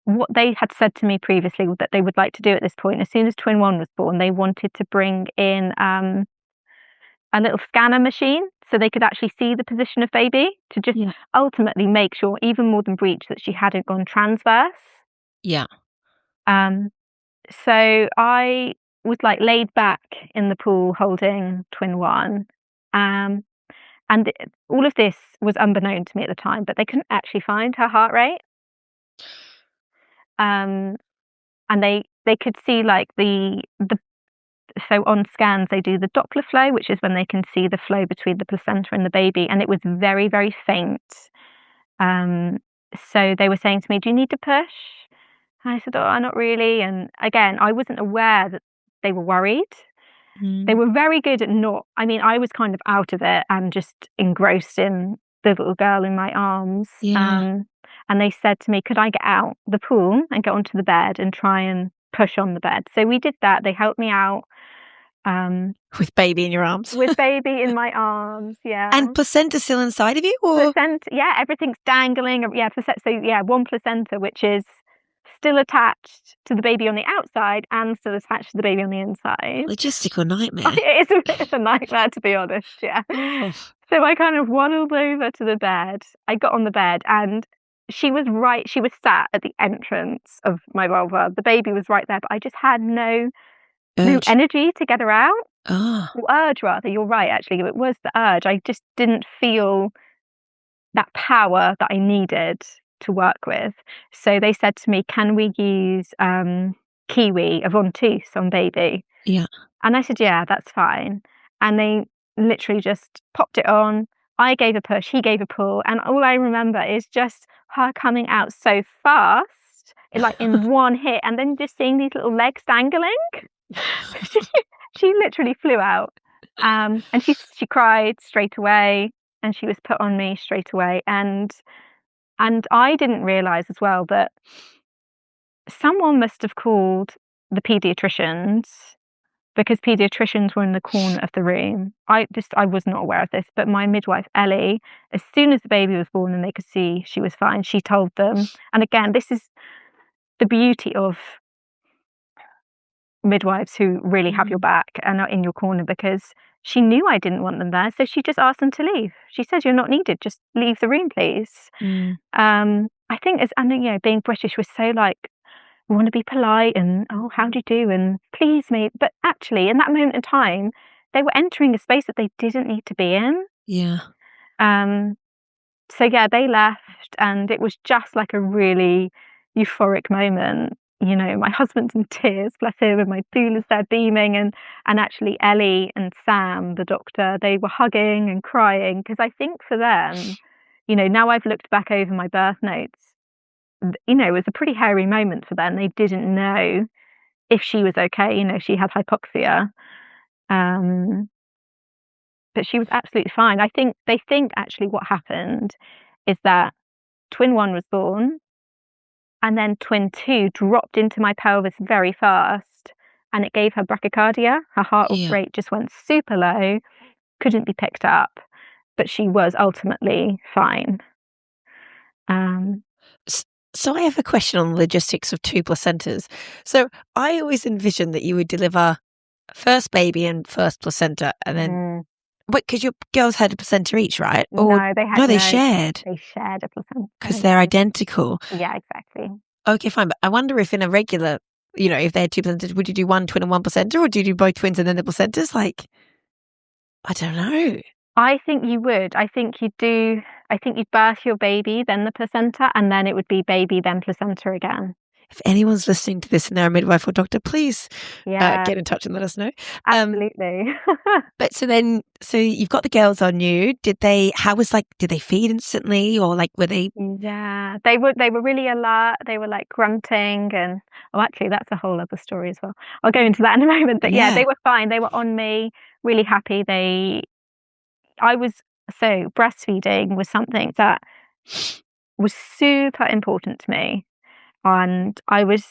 what they had said to me previously that they would like to do at this point, as soon as twin 1 was born, they wanted to bring in a little scanner machine so they could actually see the position of baby, to just ultimately make sure, even more than breech, that she hadn't gone transverse. Yeah. So I was like laid back in the pool holding twin 1. And all of this was unbeknown to me at the time, but they couldn't actually find her heart rate. And they could see like so on scans they do the Doppler flow, which is when they can see the flow between the placenta and the baby, and it was very, very faint. So they were saying to me, "Do you need to push?" And I said, "Oh, not really." And again, I wasn't aware that they were worried. They were very good at not. I mean, I was kind of out of it and just engrossed in the little girl in my arms. And they said to me, could I get out the pool and get onto the bed and try and push on the bed? So we did that. They helped me out. With baby in your arms. With baby in my arms, yeah. And placenta still inside of you? Or? Placenta, yeah, everything's dangling. Yeah, placenta. So yeah, one placenta, which is still attached to the baby on the outside and still attached to the baby on the inside. Logistical nightmare. It is a bit of a nightmare, to be honest, yeah. Oh. So I kind of waddled over to the bed. I got on the bed, and she was sat at the entrance of my vulva. The baby was right there, but I just had no energy to get her out. Oh. Or urge, rather. You're right, actually. It was the urge. I just didn't feel that power that I needed to work with. So they said to me, can we use kiwi, Avontus on baby? Yeah. And I said, yeah, that's fine. And they literally just popped it on. I gave a push, he gave a pull. And all I remember is just her coming out so fast, like in one hit, and then just seeing these little legs dangling. She literally flew out. And she cried straight away, and she was put on me straight away. And I didn't realize as well that someone must have called the pediatricians, because pediatricians were in the corner of the room. I was not aware of this, but my midwife, Ellie, as soon as the baby was born and they could see she was fine, she told them. And again, this is the beauty of midwives who really have your back and are in your corner, because she knew I didn't want them there. So she just asked them to leave. She said, you're not needed. Just leave the room, please. I think being British was so like, we want to be polite and, oh, how do you do? And please me. But actually, in that moment in time, they were entering a space that they didn't need to be in. Yeah. So yeah, they left, and it was just like a really euphoric moment. You know, my husband's in tears, bless him, and my doula's there beaming, and actually Ellie and Sam, the doctor, they were hugging and crying, because I think for them, you know, now I've looked back over my birth notes, you know, it was a pretty hairy moment for them. They didn't know if she was okay. You know, she had hypoxia. But she was absolutely fine. I think they think actually what happened is that twin 1 was born, and then twin 2 dropped into my pelvis very fast, and it gave her brachycardia. Her heart rate just went super low, couldn't be picked up, but she was ultimately fine. So I have a question on the logistics of 2 placentas. So I always envisioned that you would deliver first baby and first placenta, and then wait, because your girls had a placenta each, right? Or no, they had no, they shared. They shared a placenta because they're identical. Yeah, exactly. Okay, fine. But I wonder if in a regular, you know, if they had 2 placentas, would you do 1 twin and 1 placenta, or do you do both twins and then the placentas? Like, I don't know. I think you would. I think you'd birth your baby, then the placenta, and then it would be baby, then placenta again. If anyone's listening to this and they're a midwife or doctor, please get in touch and let us know. Absolutely. But so you've got the girls on you. Did they feed instantly, or like were they? Yeah, they were really alert. They were like grunting, and actually that's a whole other story as well. I'll go into that in a moment. But yeah, they were fine. They were on me, really happy. Breastfeeding was something that was super important to me. And I was,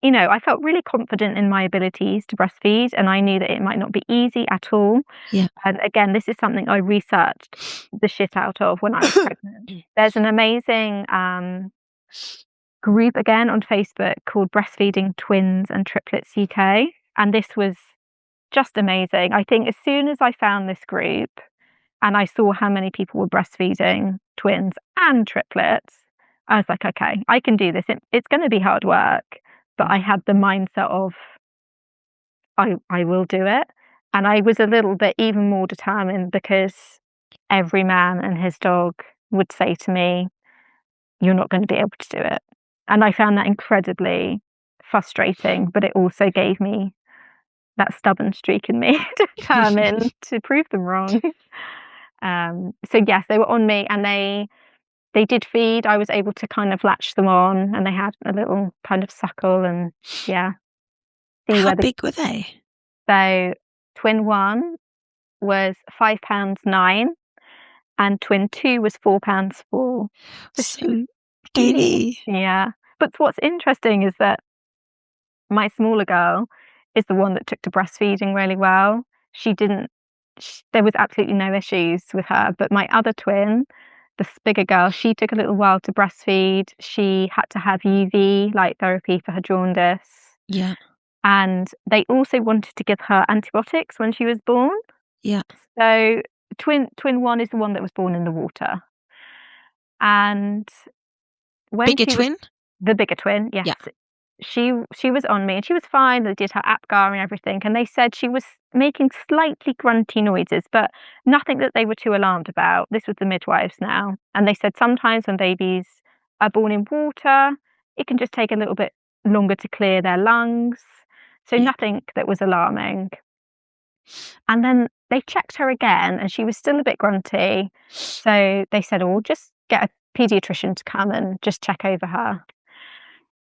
you know, I felt really confident in my abilities to breastfeed, and I knew that it might not be easy at all. Yeah. And again, this is something I researched the shit out of when I was pregnant. There's an amazing group again on Facebook called Breastfeeding Twins and Triplets UK. And this was just amazing. I think as soon as I found this group and I saw how many people were breastfeeding twins and triplets, I was like, okay, I can do this. It's going to be hard work, but I had the mindset of I will do it. And I was a little bit even more determined, because every man and his dog would say to me, you're not going to be able to do it. And I found that incredibly frustrating, but it also gave me that stubborn streak in me, determined to prove them wrong. So yes, they were on me, and they did feed. I was able to kind of latch them on, and they had a little kind of suckle, and yeah. How big were they? So twin 1 was £5.9, and twin 2 was £4.4. So skinny. Yeah. But what's interesting is that my smaller girl is the one that took to breastfeeding really well. There was absolutely no issues with her. But my other twin, the bigger girl, she took a little while to breastfeed. She had to have UV light therapy for her jaundice. Yeah. And they also wanted to give her antibiotics when she was born. Yeah. So twin 1 is the one that was born in the water. And when twin? The bigger twin, yes. Yeah. she was on me and she was fine. They did her APGAR and everything, and they said she was making slightly grunty noises, but nothing that they were too alarmed about. This was the midwives now, and they said sometimes when babies are born in water, it can just take a little bit longer to clear their lungs. So nothing that was alarming. And then they checked her again and she was still a bit grunty. So they said, oh, just get a paediatrician to come and just check over her.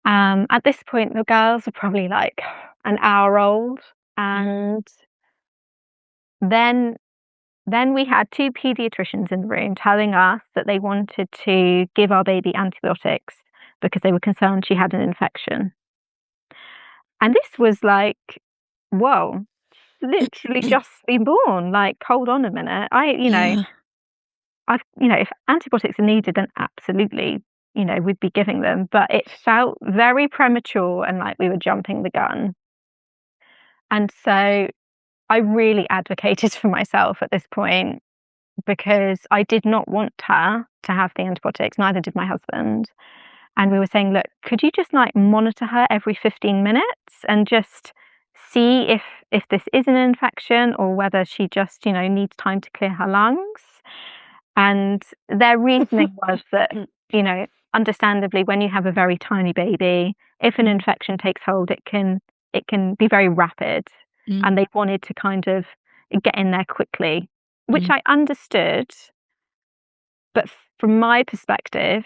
At this point, the girls were probably like an hour old. And then we had two paediatricians in the room telling us that they wanted to give our baby antibiotics because they were concerned she had an infection. And this was like, whoa, literally just been born. Like, hold on a minute. If antibiotics are needed, then absolutely, we'd be giving them. But it felt very premature and like we were jumping the gun. And so I really advocated for myself at this point because I did not want her to have the antibiotics. Neither did my husband. And we were saying, look, could you just like monitor her every 15 minutes and just see if this is an infection or whether she just, needs time to clear her lungs? And their reasoning was that, understandably, when you have a very tiny baby, if an infection takes hold, it can be very rapid. And they wanted to kind of get in there quickly, which I understood. But from my perspective,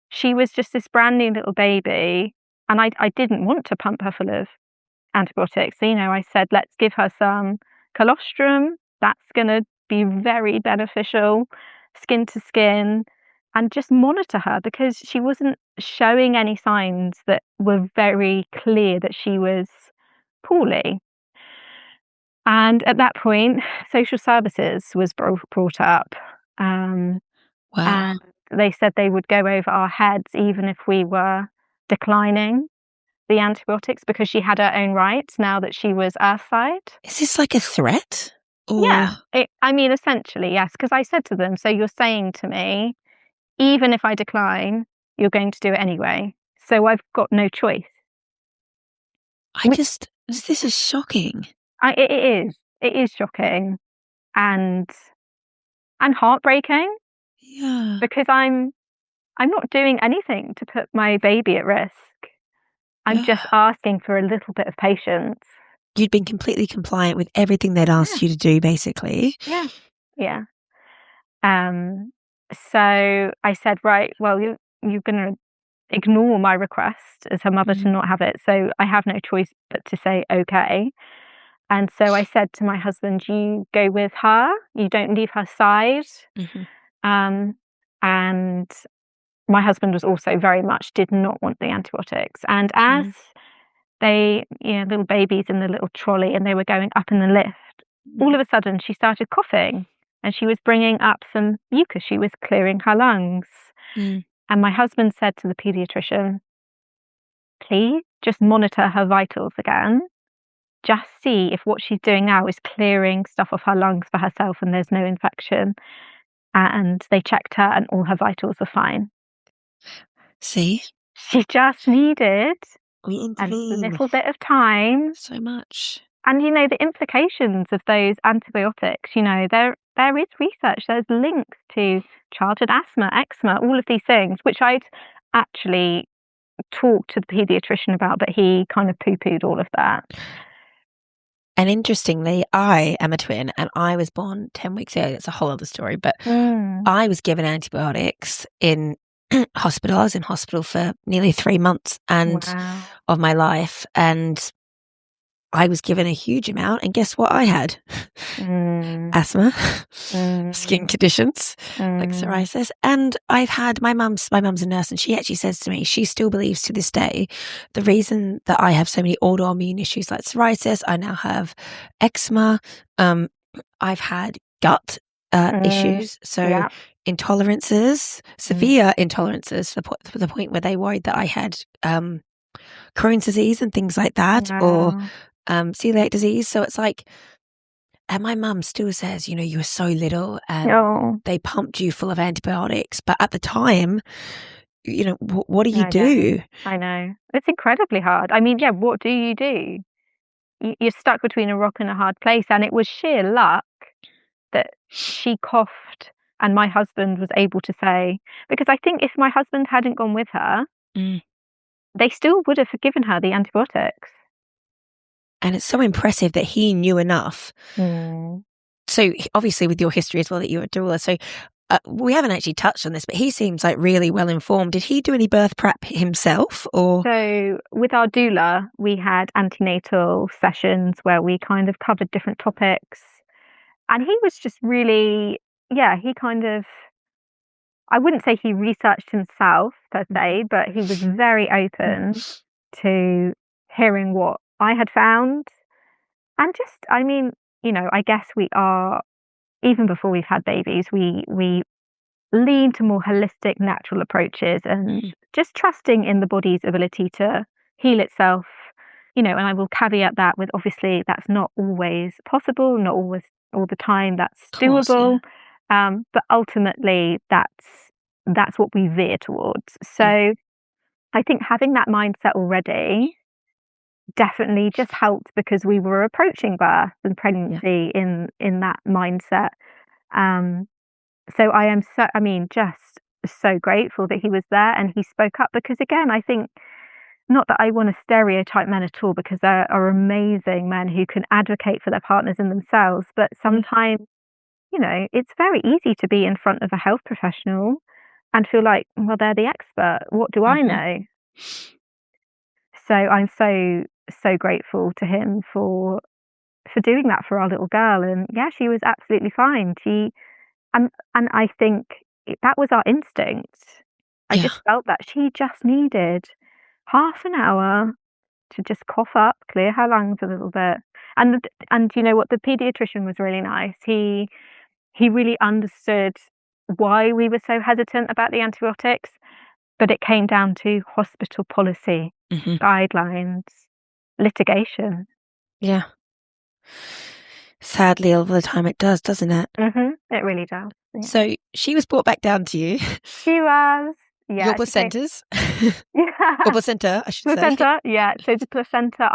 she was just this brand new little baby, and I didn't want to pump her full of antibiotics. So, I said, let's give her some colostrum. That's going to be very beneficial, skin to skin, and just monitor her because she wasn't showing any signs that were very clear that she was poorly. And at that point, social services was brought up. Wow. And they said they would go over our heads even if we were declining the antibiotics because she had her own rights now that she was earthside. Is this like a threat? Or... Yeah, essentially, yes, because I said to them, so you're saying to me, even if I decline, you're going to do it anyway. So I've got no choice. This is shocking. It is shocking and heartbreaking. Yeah. Because I'm not doing anything to put my baby at risk. I'm just asking for a little bit of patience. You'd been completely compliant with everything they'd asked you to do, basically. Yeah. Yeah. So I said, right, well, you're going to ignore my request as her mother to not have it. So I have no choice but to say, okay. And so I said to my husband, you go with her. You don't leave her side. And my husband was also very much did not want the antibiotics. And as they, little babies in the little trolley and they were going up in the lift, all of a sudden she started coughing and she was bringing up some mucus. She was clearing her lungs. And my husband said to the paediatrician, please just monitor her vitals again. Just see if what she's doing now is clearing stuff off her lungs for herself and there's no infection. And they checked her and all her vitals were fine. See? She just needed a little bit of time. So much. And, the implications of those antibiotics, there is research. There's links to childhood asthma, eczema, all of these things, which I'd actually talked to the paediatrician about, but he kind of poo-pooed all of that. And interestingly, I am a twin and I was born 10 weeks early. It's a whole other story, but I was given antibiotics in hospital. I was in hospital for nearly 3 months of my life, and I was given a huge amount, and guess what I had? Asthma, skin conditions like psoriasis, and I've had my mum's a nurse, and she actually says to me she still believes to this day the reason that I have so many autoimmune issues like psoriasis, I now have eczema, I've had gut issues, so intolerances, severe intolerances to the point where they worried that I had Crohn's disease and things like that, or celiac disease. So it's like, and my mum still says, you were so little and they pumped you full of antibiotics. But at the time, what do you do? I know. It's incredibly hard. I mean, yeah, what do you do? You're stuck between a rock and a hard place. And it was sheer luck that she coughed and my husband was able to say, because I think if my husband hadn't gone with her, they still would have given her the antibiotics. And it's so impressive that he knew enough. So obviously with your history as well, that you're a doula. So we haven't actually touched on this, but he seems like really well informed. Did he do any birth prep himself, or? So with our doula, we had antenatal sessions where we kind of covered different topics. And he was just really, he kind of, I wouldn't say he researched himself per se, but he was very open to hearing what I had found. And just, I mean, I guess we are, even before we've had babies, we lean to more holistic, natural approaches and just trusting in the body's ability to heal itself. And I will caveat that with, obviously, that's not always possible, not always all the time that's doable. But ultimately, that's what we veer towards. So I think having that mindset already definitely just helped, because we were approaching birth and pregnancy in that mindset. So I am just so grateful that he was there and he spoke up, because again, I think, not that I want to stereotype men at all, because there are amazing men who can advocate for their partners and themselves, but sometimes, it's very easy to be in front of a health professional and feel like, well, they're the expert. What do I know? So I'm so grateful to him for doing that for our little girl. And yeah, she was absolutely fine. And I think that was our instinct. I just felt that she just needed half an hour to just cough up, clear her lungs a little bit. And you know what? The pediatrician was really nice. He really understood why we were so hesitant about the antibiotics, but it came down to hospital policy, guidelines, litigation. Yeah. Sadly, all the time it does, doesn't it? It really does. Yeah. So she was brought back down to you. She was. Yeah. Your placentas. Or placenta, I should say. Placenta, yeah. So the placenta,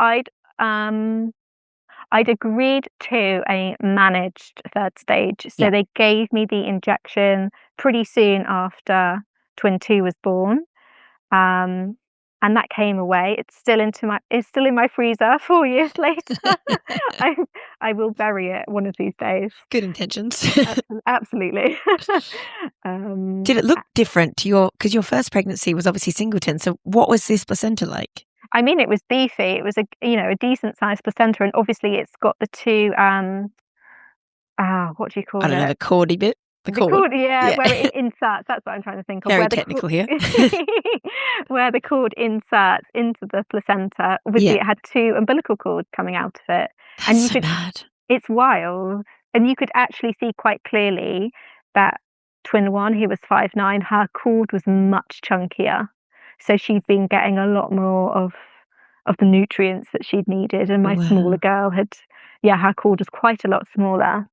I'd agreed to a managed third stage. So they gave me the injection pretty soon after twin 2 was born. And that came away. It's still in my freezer 4 years later. I will bury it one of these days. Good intentions. Absolutely. Did it look different to because your first pregnancy was obviously singleton. So what was this placenta like? I mean, it was beefy. It was a decent sized placenta, and obviously it's got the two what do you call it? I don't know, the cordy bit. The cord, where it inserts. That's what I'm trying to think of. Very technical here. Where the cord inserts into the placenta. Obviously, it had 2 umbilical cords coming out of it. That's mad. It's wild. And you could actually see quite clearly that twin 1, who was 5'9", her cord was much chunkier. So she'd been getting a lot more of the nutrients that she'd needed. And my smaller girl her cord was quite a lot smaller.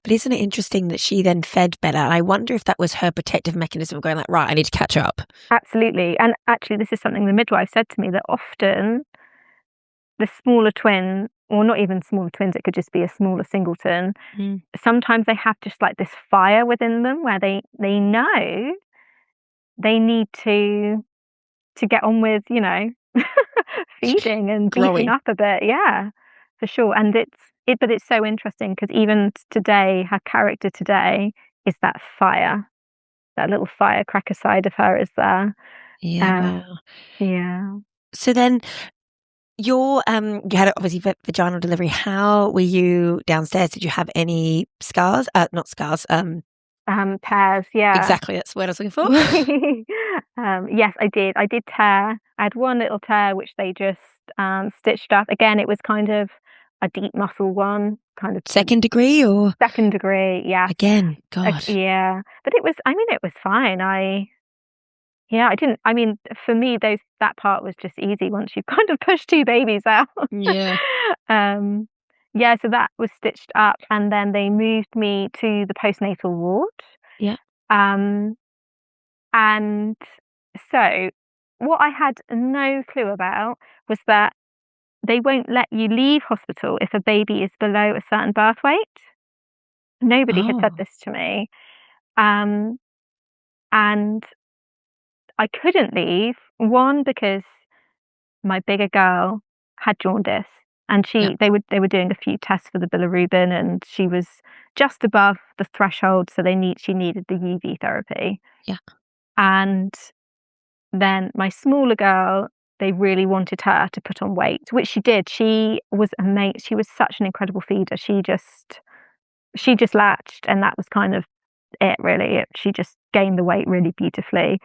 But isn't it interesting that she then fed better? I wonder if that was her protective mechanism of going like, right, I need to catch up. Absolutely. And actually, this is something the midwife said to me, that often the smaller twin, or not even smaller twins, it could just be a smaller singleton, sometimes they have just like this fire within them where they know they need to get on with, feeding and beefing up a bit. Yeah, for sure. And but it's so interesting, because even today, her character today is that fire, that little firecracker side of her is there. Yeah. Yeah. So then you had obviously vaginal delivery. How were you downstairs? Did you have any scars? Not scars. Tears. Yeah. Exactly. That's what I was looking for. Yes, I did. I did tear. I had one little tear which they just stitched up. Again, it was kind of a deep muscle one, kind of second degree. Yeah. Again, God. Yeah, but it was fine. For me, that part was just easy once you've kind of pushed 2 babies out. Yeah. So that was stitched up, and then they moved me to the postnatal ward. Yeah. And So what I had no clue about was that they won't let you leave hospital if a baby is below a certain birth weight. Nobody had said Oh, this to me. Um, and I couldn't leave, one, because my bigger girl had jaundice, and yeah, they were doing a few tests for the bilirubin, and she was just above the threshold, so she needed the UV therapy. yeah, And then my smaller girl, they really wanted her to put on weight, which she did. She was amazing. She was such an incredible feeder. She just latched, and that was kind of it, really. She just gained the weight really beautifully.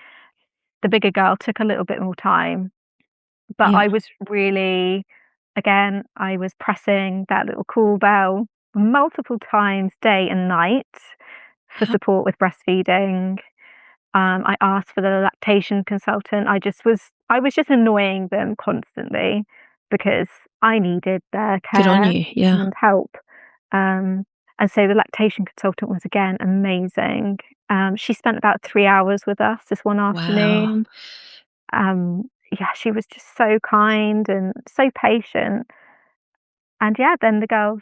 The bigger girl took a little bit more time, but yeah. I was really, again, I was pressing that little call bell multiple times, day and night, for Yeah. support with breastfeeding. I asked for the lactation consultant. I was just annoying them constantly because I needed their Good on care you. Yeah. and help. Um, and so the lactation consultant was, again, amazing. She spent about 3 hours with us this one Wow. afternoon. Yeah, she was just so kind and so patient. And yeah, then the girls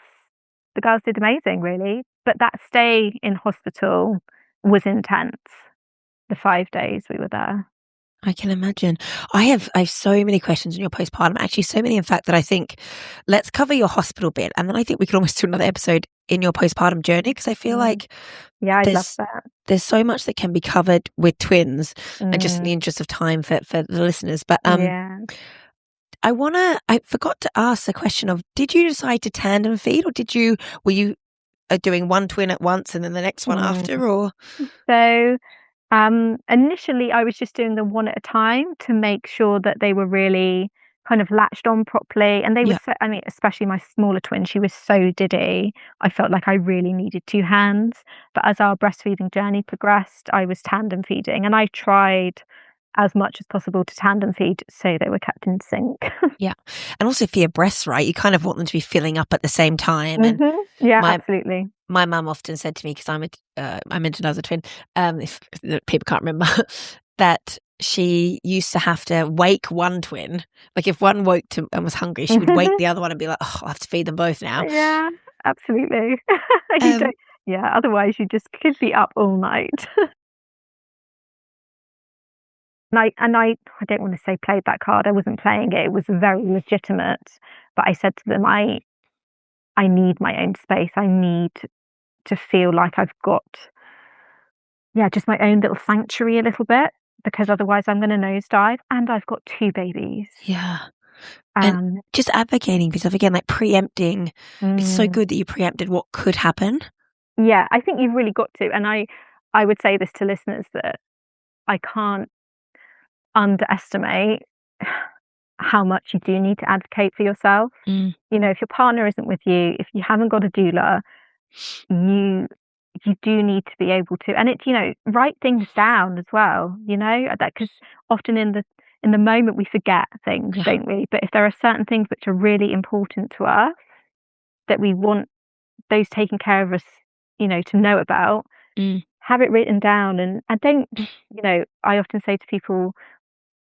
did amazing, really. But that stay in hospital was intense. The 5 days we were there. I can imagine. I have so many questions on your postpartum. Actually, so many, in fact, that I think let's cover your hospital bit, and then I think we could almost do another episode in your postpartum journey, because I feel Mm. like Yeah, I'd love there's that. there's so much that can be covered with twins, and just in the Mm, interest of time for the listeners. But yeah. I forgot to ask the question of, did you decide to tandem feed, or were you doing one twin at once and then the next one Mm. after, or So, initially, I was just doing them one at a time to make sure that they were really kind of latched on properly. And they were yeah, so, I mean, especially my smaller twin, she was so diddy. I felt like I really needed two hands. But as our breastfeeding journey progressed, I was tandem feeding, and I tried as much as possible to tandem feed so they were kept in sync. yeah, and also for your breasts, right? You kind of want them to be filling up at the same time. And Yeah, my absolutely. my mum often said to me, because I mentioned I was a twin, if people can't remember, that she used to have to wake one twin. Like if one woke to and was hungry, she would wake the other one and be like, "Oh, I have to feed them both now." Yeah, absolutely. You Um, don't, yeah, otherwise you just could be up all night. I don't want to say played that card. I wasn't playing it. It was very legitimate. But I said to them, I need my own space. I need to feel like I've got, yeah, just my own little sanctuary a little bit, because otherwise I'm going to nosedive. And I've got two babies. yeah, and Um, just advocating for yourself again, like preempting. It's so mm, good that you preempted what could happen. yeah, I think you've really got to. And I would say this to listeners, that I can't underestimate how much you do need to advocate for yourself. Mm, You know, if your partner isn't with you, if you haven't got a doula, you you do need to be able to, and it's, write things down as well, that, because often in the moment we forget things, yeah, don't we? But if there are certain things which are really important to us, that we want those taken care of us, to know about, mm, have it written down. And don't, I often say to people,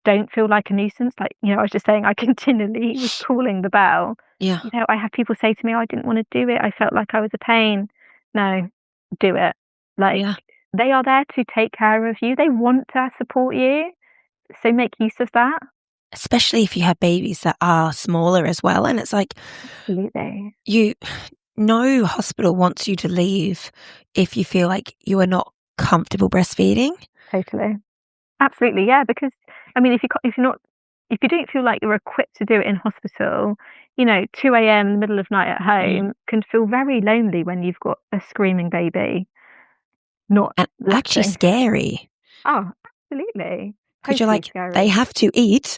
don't feel like a nuisance. Like, I was just saying, I continually was calling the bell. yeah, I have people say to me, "Oh, I didn't want to do it. I felt like I was a pain." No, do it. Like, yeah. they are there to take care of you. They want to support you. So make use of that. Especially if you have babies that are smaller as well, and it's like Absolutely. you. No hospital wants you to leave if you feel like you are not comfortable breastfeeding. Totally. Absolutely. Yeah. Because, I mean, if you don't feel like you're equipped to do it in hospital, 2 a.m. in the middle of night at Mm. home can feel very lonely when you've got a screaming baby not And actually latching. scary, Oh, absolutely. because you're Totally like, they scary. have to eat.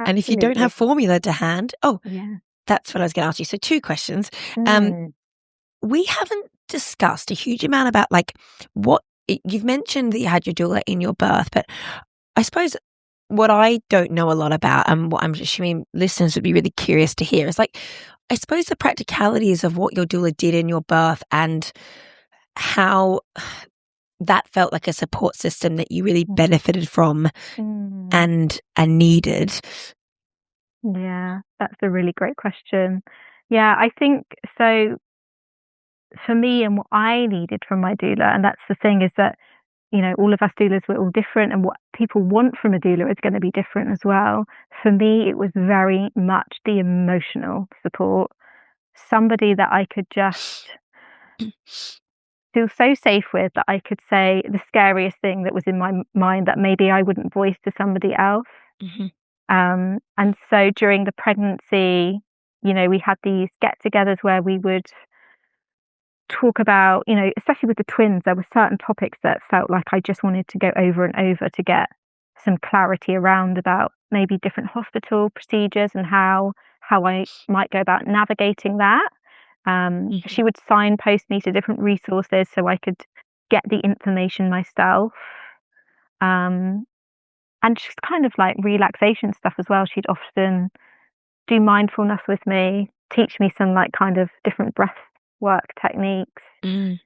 And if you don't have Absolutely. formula to hand, Yeah. that's what I was going to ask you. So 2 questions. Um, Mm. we haven't discussed a huge amount about like what you've mentioned, that you had your doula in your birth, but I suppose what I don't know a lot about, and what I'm assuming listeners would be really curious to hear, is like, I suppose the practicalities of what your doula did in your birth, and how that felt like a support system that you really benefited from and needed? Yeah, that's a really great question. Yeah, I think so. For me, and what I needed from my doula, and that's the thing, is that all of us doulas, we're all different, and what people want from a doula is going to be different as well. For me, it was very much the emotional support, somebody that I could just feel so safe with, that I could say the scariest thing that was in my mind that maybe I wouldn't voice to somebody else. And so during the pregnancy, we had these get-togethers where we would talk about, especially with the twins, there were certain topics that felt like I just wanted to go over and over to get some clarity around, about maybe different hospital procedures and how I might go about navigating that. She would signpost me to different resources so I could get the information myself. And just kind of like relaxation stuff as well. She'd often do mindfulness with me, teach me some like kind of different breath work techniques. And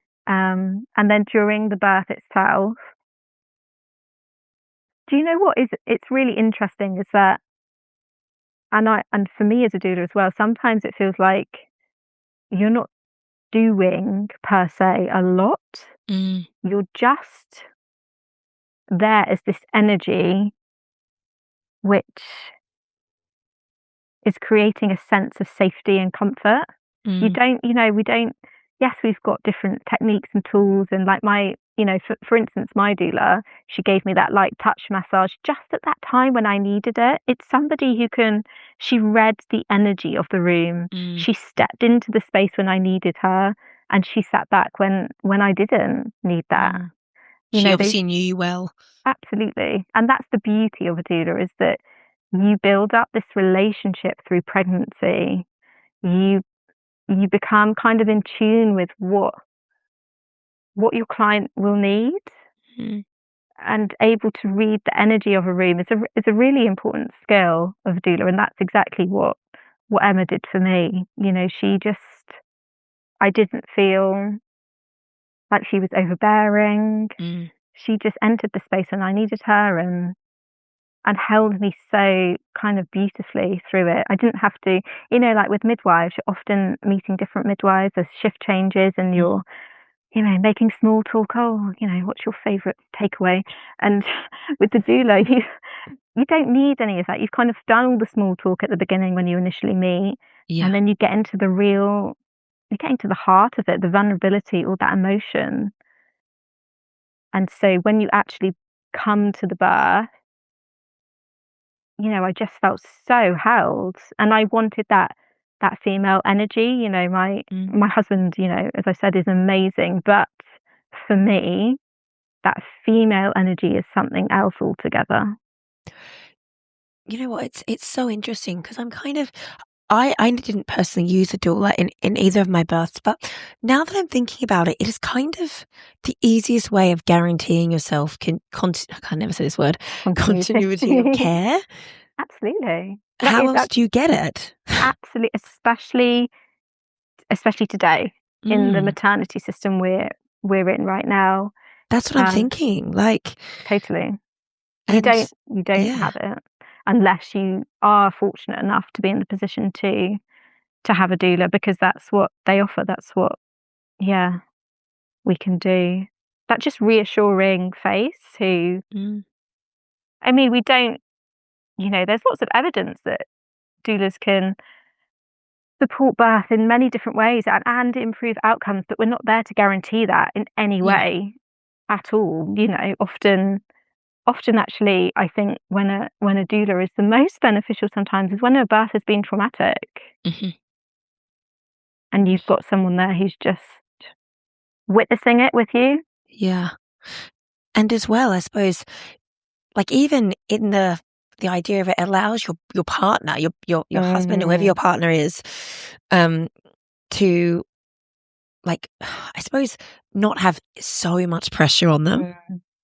then during the birth itself, do you know what is it's really interesting is that, and for me as a doula as well, sometimes it feels like you're not doing per se a lot. You're just there as this energy which is creating a sense of safety and comfort. We don't, yes, we've got different techniques and tools, and like for instance, my doula, she gave me that light touch massage just at that time when I needed it. It's somebody she read the energy of the room. She stepped into the space when I needed her, and she sat back when I didn't need that. She obviously knew you well. Absolutely. And that's the beauty of a doula, is that you build up this relationship through pregnancy. You become kind of in tune with what your client will need, and able to read the energy of a room is a really important skill of a doula, and that's exactly what Emma did for me. I didn't feel like she was overbearing. She just entered the space when I needed her, and held me so kind of beautifully through it. I didn't have to, like with midwives, you're often meeting different midwives, there's shift changes, and you're, making small talk. Oh, what's your favourite takeaway? And with the doula, you don't need any of that. You've kind of done all the small talk at the beginning when you initially meet, and then you get into the heart of it, the vulnerability, all that emotion. And so when you actually come to the birth, I just felt so held, and I wanted that female energy. My husband, as I said, is amazing, but for me, that female energy is something else altogether. You know what? It's so interesting because I'm kind of I didn't personally use a doula in either of my births, but now that I'm thinking about it, it is kind of the easiest way of guaranteeing yourself I can never say this word, continuity of care. Absolutely. How else do you get it? Absolutely, especially today in the maternity system we're in right now. That's what I'm thinking. Like, totally, you don't have it unless you are fortunate enough to be in the position to have a doula, because that's what they offer. That's what, we can do. That just reassuring face who, I mean, we don't, there's lots of evidence that doulas can support birth in many different ways and improve outcomes, but we're not there to guarantee that in any way at all. Often actually, I think when a doula is the most beneficial sometimes is when a birth has been traumatic, and you've got someone there who's just witnessing it with you. Yeah. And as well, I suppose, like even in the idea of it allows your partner, your husband, whoever your partner is, to, like, I suppose, not have so much pressure on them.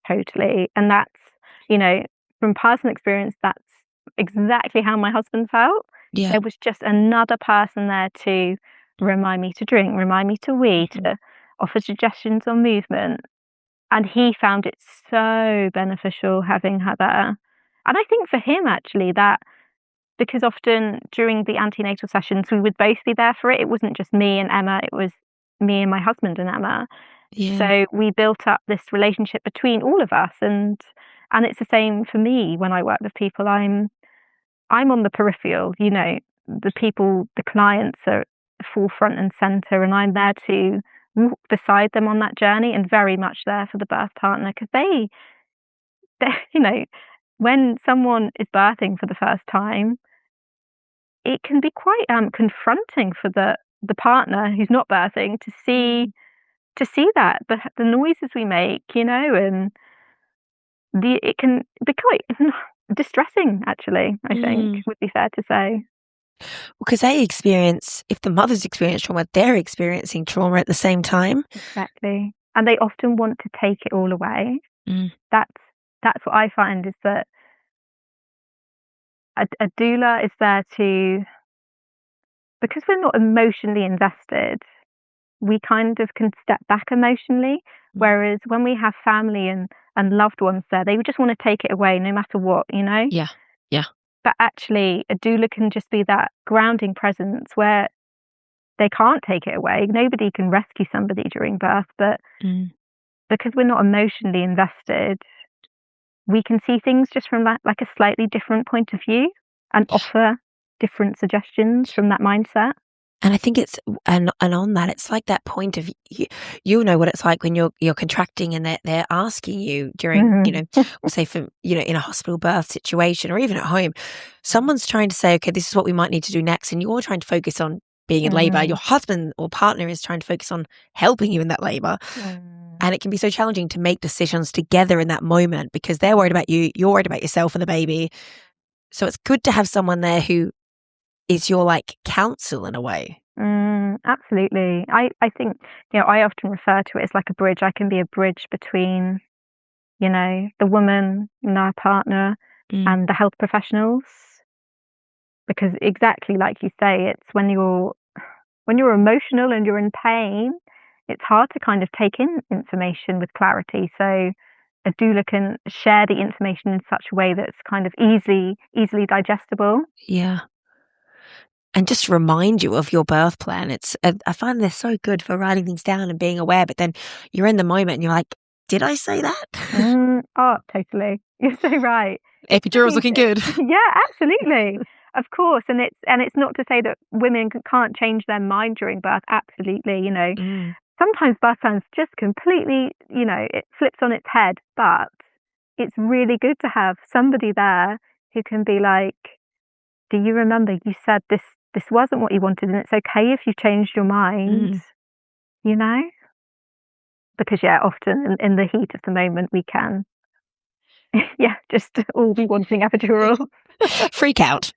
Totally. And that's, from personal experience, that's exactly how my husband felt. Yeah. There was just another person there to remind me to drink, remind me to wee, to offer suggestions on movement. And he found it so beneficial having her there. And I think for him, actually, that because often during the antenatal sessions, we would both be there for it. It wasn't just me and Emma, it was me and my husband and Emma. Yeah. So we built up this relationship between all of us. And it's the same for me when I work with people. I'm on the peripheral, the people, the clients are full front and center, and I'm there to walk beside them on that journey and very much there for the birth partner because they, when someone is birthing for the first time, it can be quite confronting for the partner who's not birthing to see that the noises we make, and it can be quite distressing. Actually, I think would be fair to say. Because if the mother's experienced trauma, they're experiencing trauma at the same time. Exactly, and they often want to take it all away. That's what I find is that a doula is there to, because we're not emotionally invested, we kind of can step back emotionally. Whereas when we have family and loved ones there, they would just want to take it away no matter what, Yeah. Yeah. But actually, a doula can just be that grounding presence where they can't take it away. Nobody can rescue somebody during birth, but because we're not emotionally invested, we can see things just from like a slightly different point of view and offer different suggestions from that mindset. And I think and on that, it's like that point of you know what it's like when you're contracting and they're asking you during, we'll say for, in a hospital birth situation or even at home, someone's trying to say, okay, this is what we might need to do next. And you're trying to focus on being in labor. Your husband or partner is trying to focus on helping you in that labor. And it can be so challenging to make decisions together in that moment because they're worried about you, you're worried about yourself and the baby. So it's good to have someone there who is your like counsel in a way. Absolutely. I think, I often refer to it as like a bridge. I can be a bridge between, the woman and our partner and the health professionals. Because exactly like you say, it's when you're emotional and you're in pain, it's hard to kind of take in information with clarity. So a doula can share the information in such a way that's kind of easily digestible. Yeah. And just remind you of your birth plan. I find they're so good for writing things down and being aware, but then you're in the moment and you're like, did I say that? Oh, totally. You're so right. Epidural's looking good. Yeah, absolutely. Of course. And it's not to say that women can't change their mind during birth. Absolutely. Sometimes birth plans just completely, it flips on its head, but it's really good to have somebody there who can be like, do you remember you said this wasn't what you wanted and it's okay if you changed your mind, Because often in the heat of the moment we can, just all be wanting epidural. Freak out.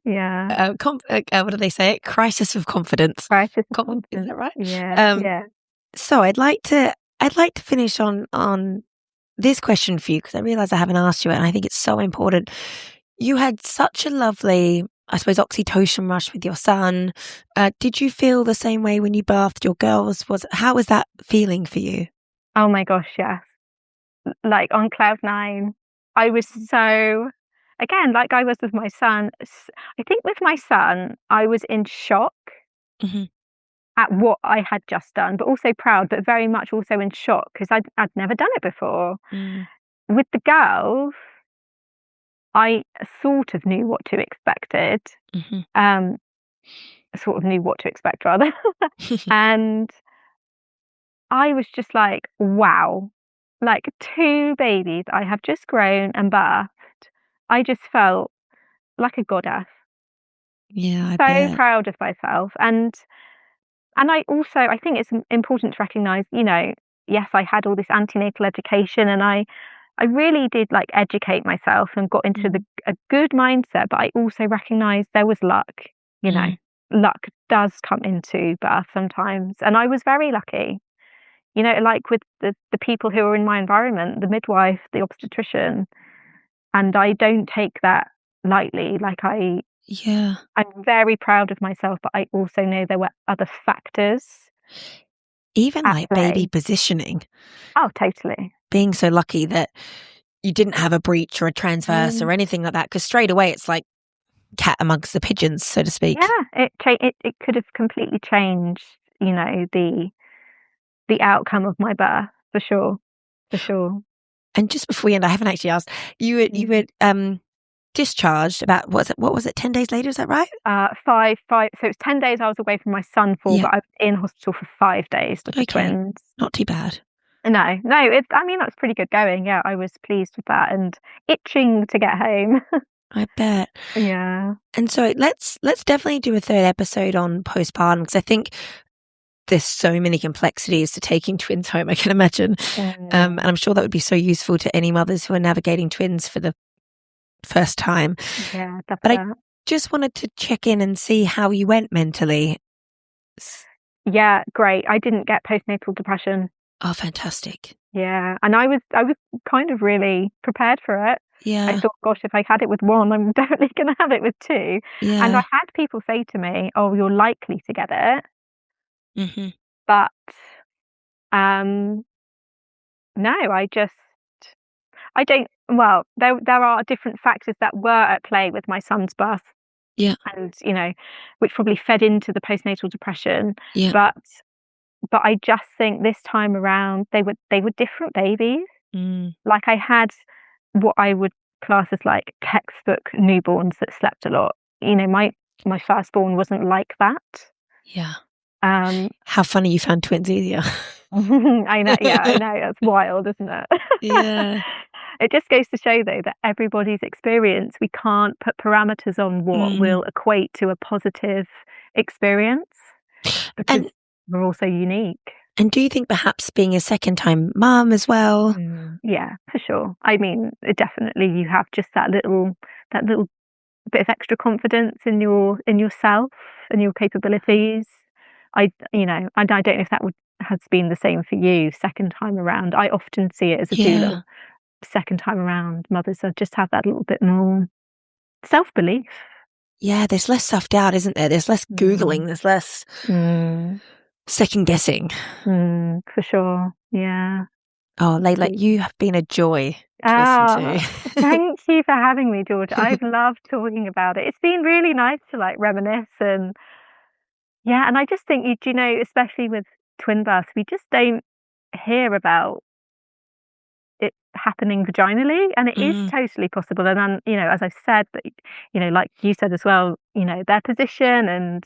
Yeah. What do they say? Crisis of confidence. Crisis of confidence. Is that right? Yeah. So I'd like to finish on this question for you because I realize I haven't asked you it and I think it's so important. You had such a lovely, I suppose, oxytocin rush with your son. Did you feel the same way when you birthed your girls? How was that feeling for you? Oh my gosh, yes. Like on cloud 9. I was so, again, like I was with my son. I think with my son, I was in shock at what I had just done, but also proud, but very much also in shock because I'd never done it before. With the girls, I sort of knew what to expected. Sort of knew what to expect rather. And I was just like, wow, like 2 babies I have just grown and birthed. I just felt like a goddess. Yeah, So bet. proud of myself. And I think it's important to recognize, yes, I had all this antenatal education and I really did like educate myself and got into a good mindset, but I also recognized there was luck, luck does come into birth sometimes. And I was very lucky, like with the people who are in my environment, the midwife, the obstetrician, and I don't take that lightly. I'm very proud of myself, but I also know there were other factors Even at like play. baby positioning. Oh, totally. Being so lucky that you didn't have a breech or a transverse or anything like that, because straight away it's like cat amongst the pigeons, so to speak. Yeah, it could have completely changed, you know, the outcome of my birth, for sure. For sure. And just before we end, I haven't actually asked, you were discharged about, what was it, 10 days later, is that right? Five. So it's 10 days I was away from my son for, Yeah. but I was in hospital for 5 days with the twins. Not too bad. No, I mean, that's pretty good going. Yeah, I was pleased with that and itching to get home. I bet. Yeah. And so let's definitely do a third episode on postpartum, because I think there's so many complexities to taking twins home, I can imagine. And I'm sure that would be so useful to any mothers who are navigating twins for the first time. Yeah, but I just wanted to check in and see how you went mentally. Yeah, great. I didn't get postnatal depression. Oh, fantastic. Yeah, and I was kind of really prepared for it. Yeah. I thought, gosh, if I had it with one, I'm definitely going to have it with two. Yeah. And I had people say to me, "Oh, you're likely to get it." Mm-hmm. But no, I don't. Well, there are different factors that were at play with my son's birth. Yeah. And, you know, which probably fed into the postnatal depression. Yeah. But I just think this time around they were different babies. Like, I had what I would class as like textbook newborns that slept a lot. You know, my firstborn wasn't like that. Yeah. How funny you found twins easier. I know. Yeah, I know. That's wild, isn't it? Yeah. It just goes to show, though, that everybody's experience, we can't put parameters on what will equate to a positive experience, because we're all so unique. And do you think perhaps being a second-time mum as well? Yeah, for sure. I mean, definitely, you have just that little bit of extra confidence in yourself and your capabilities. You know, and I don't know if that has been the same for you second time around. I often see it as a doula. Second time around, mothers just have that little bit more self-belief. Yeah, there's less self-doubt, isn't there? There's less Googling, there's less second guessing. For sure, yeah. Oh, Layla, you have been a joy to listen to. Thank you for having me, Georgia. I've loved talking about it. It's been really nice to like reminisce and I just think you know, especially with twin births, we just don't hear about it happening vaginally, and it is totally possible. And then, you know, as I've said, that, you know, like you said as well, you know, their position and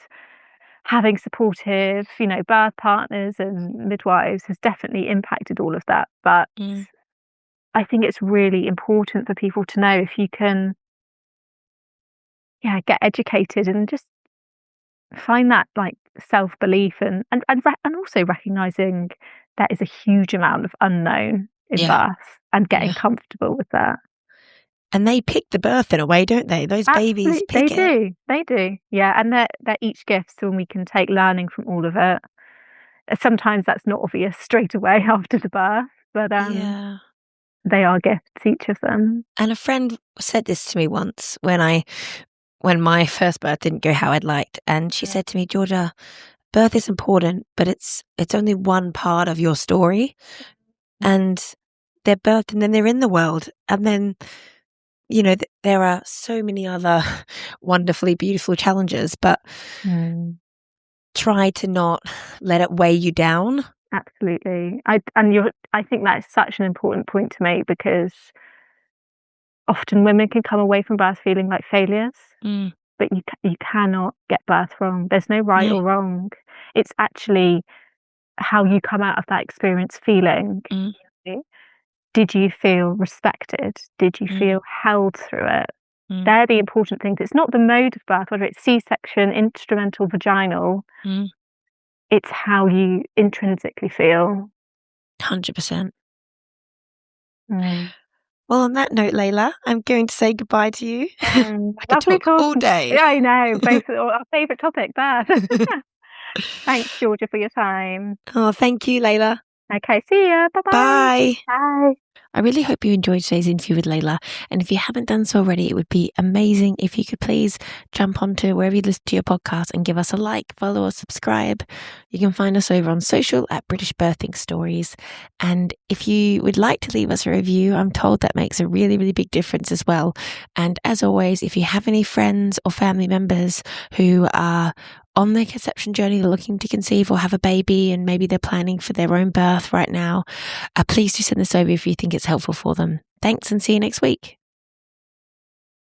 having supportive, you know, birth partners and midwives has definitely impacted all of that. But I think it's really important for people to know, if you can, get educated and just find that like self-belief and also recognizing there is a huge amount of unknown in birth, and getting comfortable with that. And they pick the birth in a way, don't they? Those babies pick it. They do. Yeah, and they're each gifts, and we can take learning from all of it. Sometimes that's not obvious straight away after the birth, but they are gifts, each of them. And a friend said this to me once when my first birth didn't go how I'd liked, and she said to me, "Georgia, birth is important, but it's only one part of your story." And they're birthed, and then they're in the world, and then, you know, there are so many other wonderfully beautiful challenges, but try to not let it weigh you down. Absolutely. I think that's such an important point to make, because often women can come away from birth feeling like failures, but you cannot get birth wrong. There's no right or wrong. It's actually how you come out of that experience feeling. Did you feel respected? Did you feel held through it? They're the important things. It's not the mode of birth, whether it's C-section, instrumental, vaginal. It's how you intrinsically feel. 100%. Well, on that note, Layla, I'm going to say goodbye to you. I could talk all day. Yeah, I know. Both our favourite topic, birth. Thanks, Georgia, for your time. Oh, thank you, Layla. Okay, see ya. Bye-bye. Bye. Bye. I really hope you enjoyed today's interview with Layla. And if you haven't done so already, it would be amazing if you could please jump onto wherever you listen to your podcast and give us a like, follow, or subscribe. You can find us over on social at British Birthing Stories. And if you would like to leave us a review, I'm told that makes a really, really big difference as well. And as always, if you have any friends or family members who are on their conception journey, looking to conceive or have a baby, and maybe they're planning for their own birth right now, please do send this over if you think it's helpful for them. Thanks, and see you next week.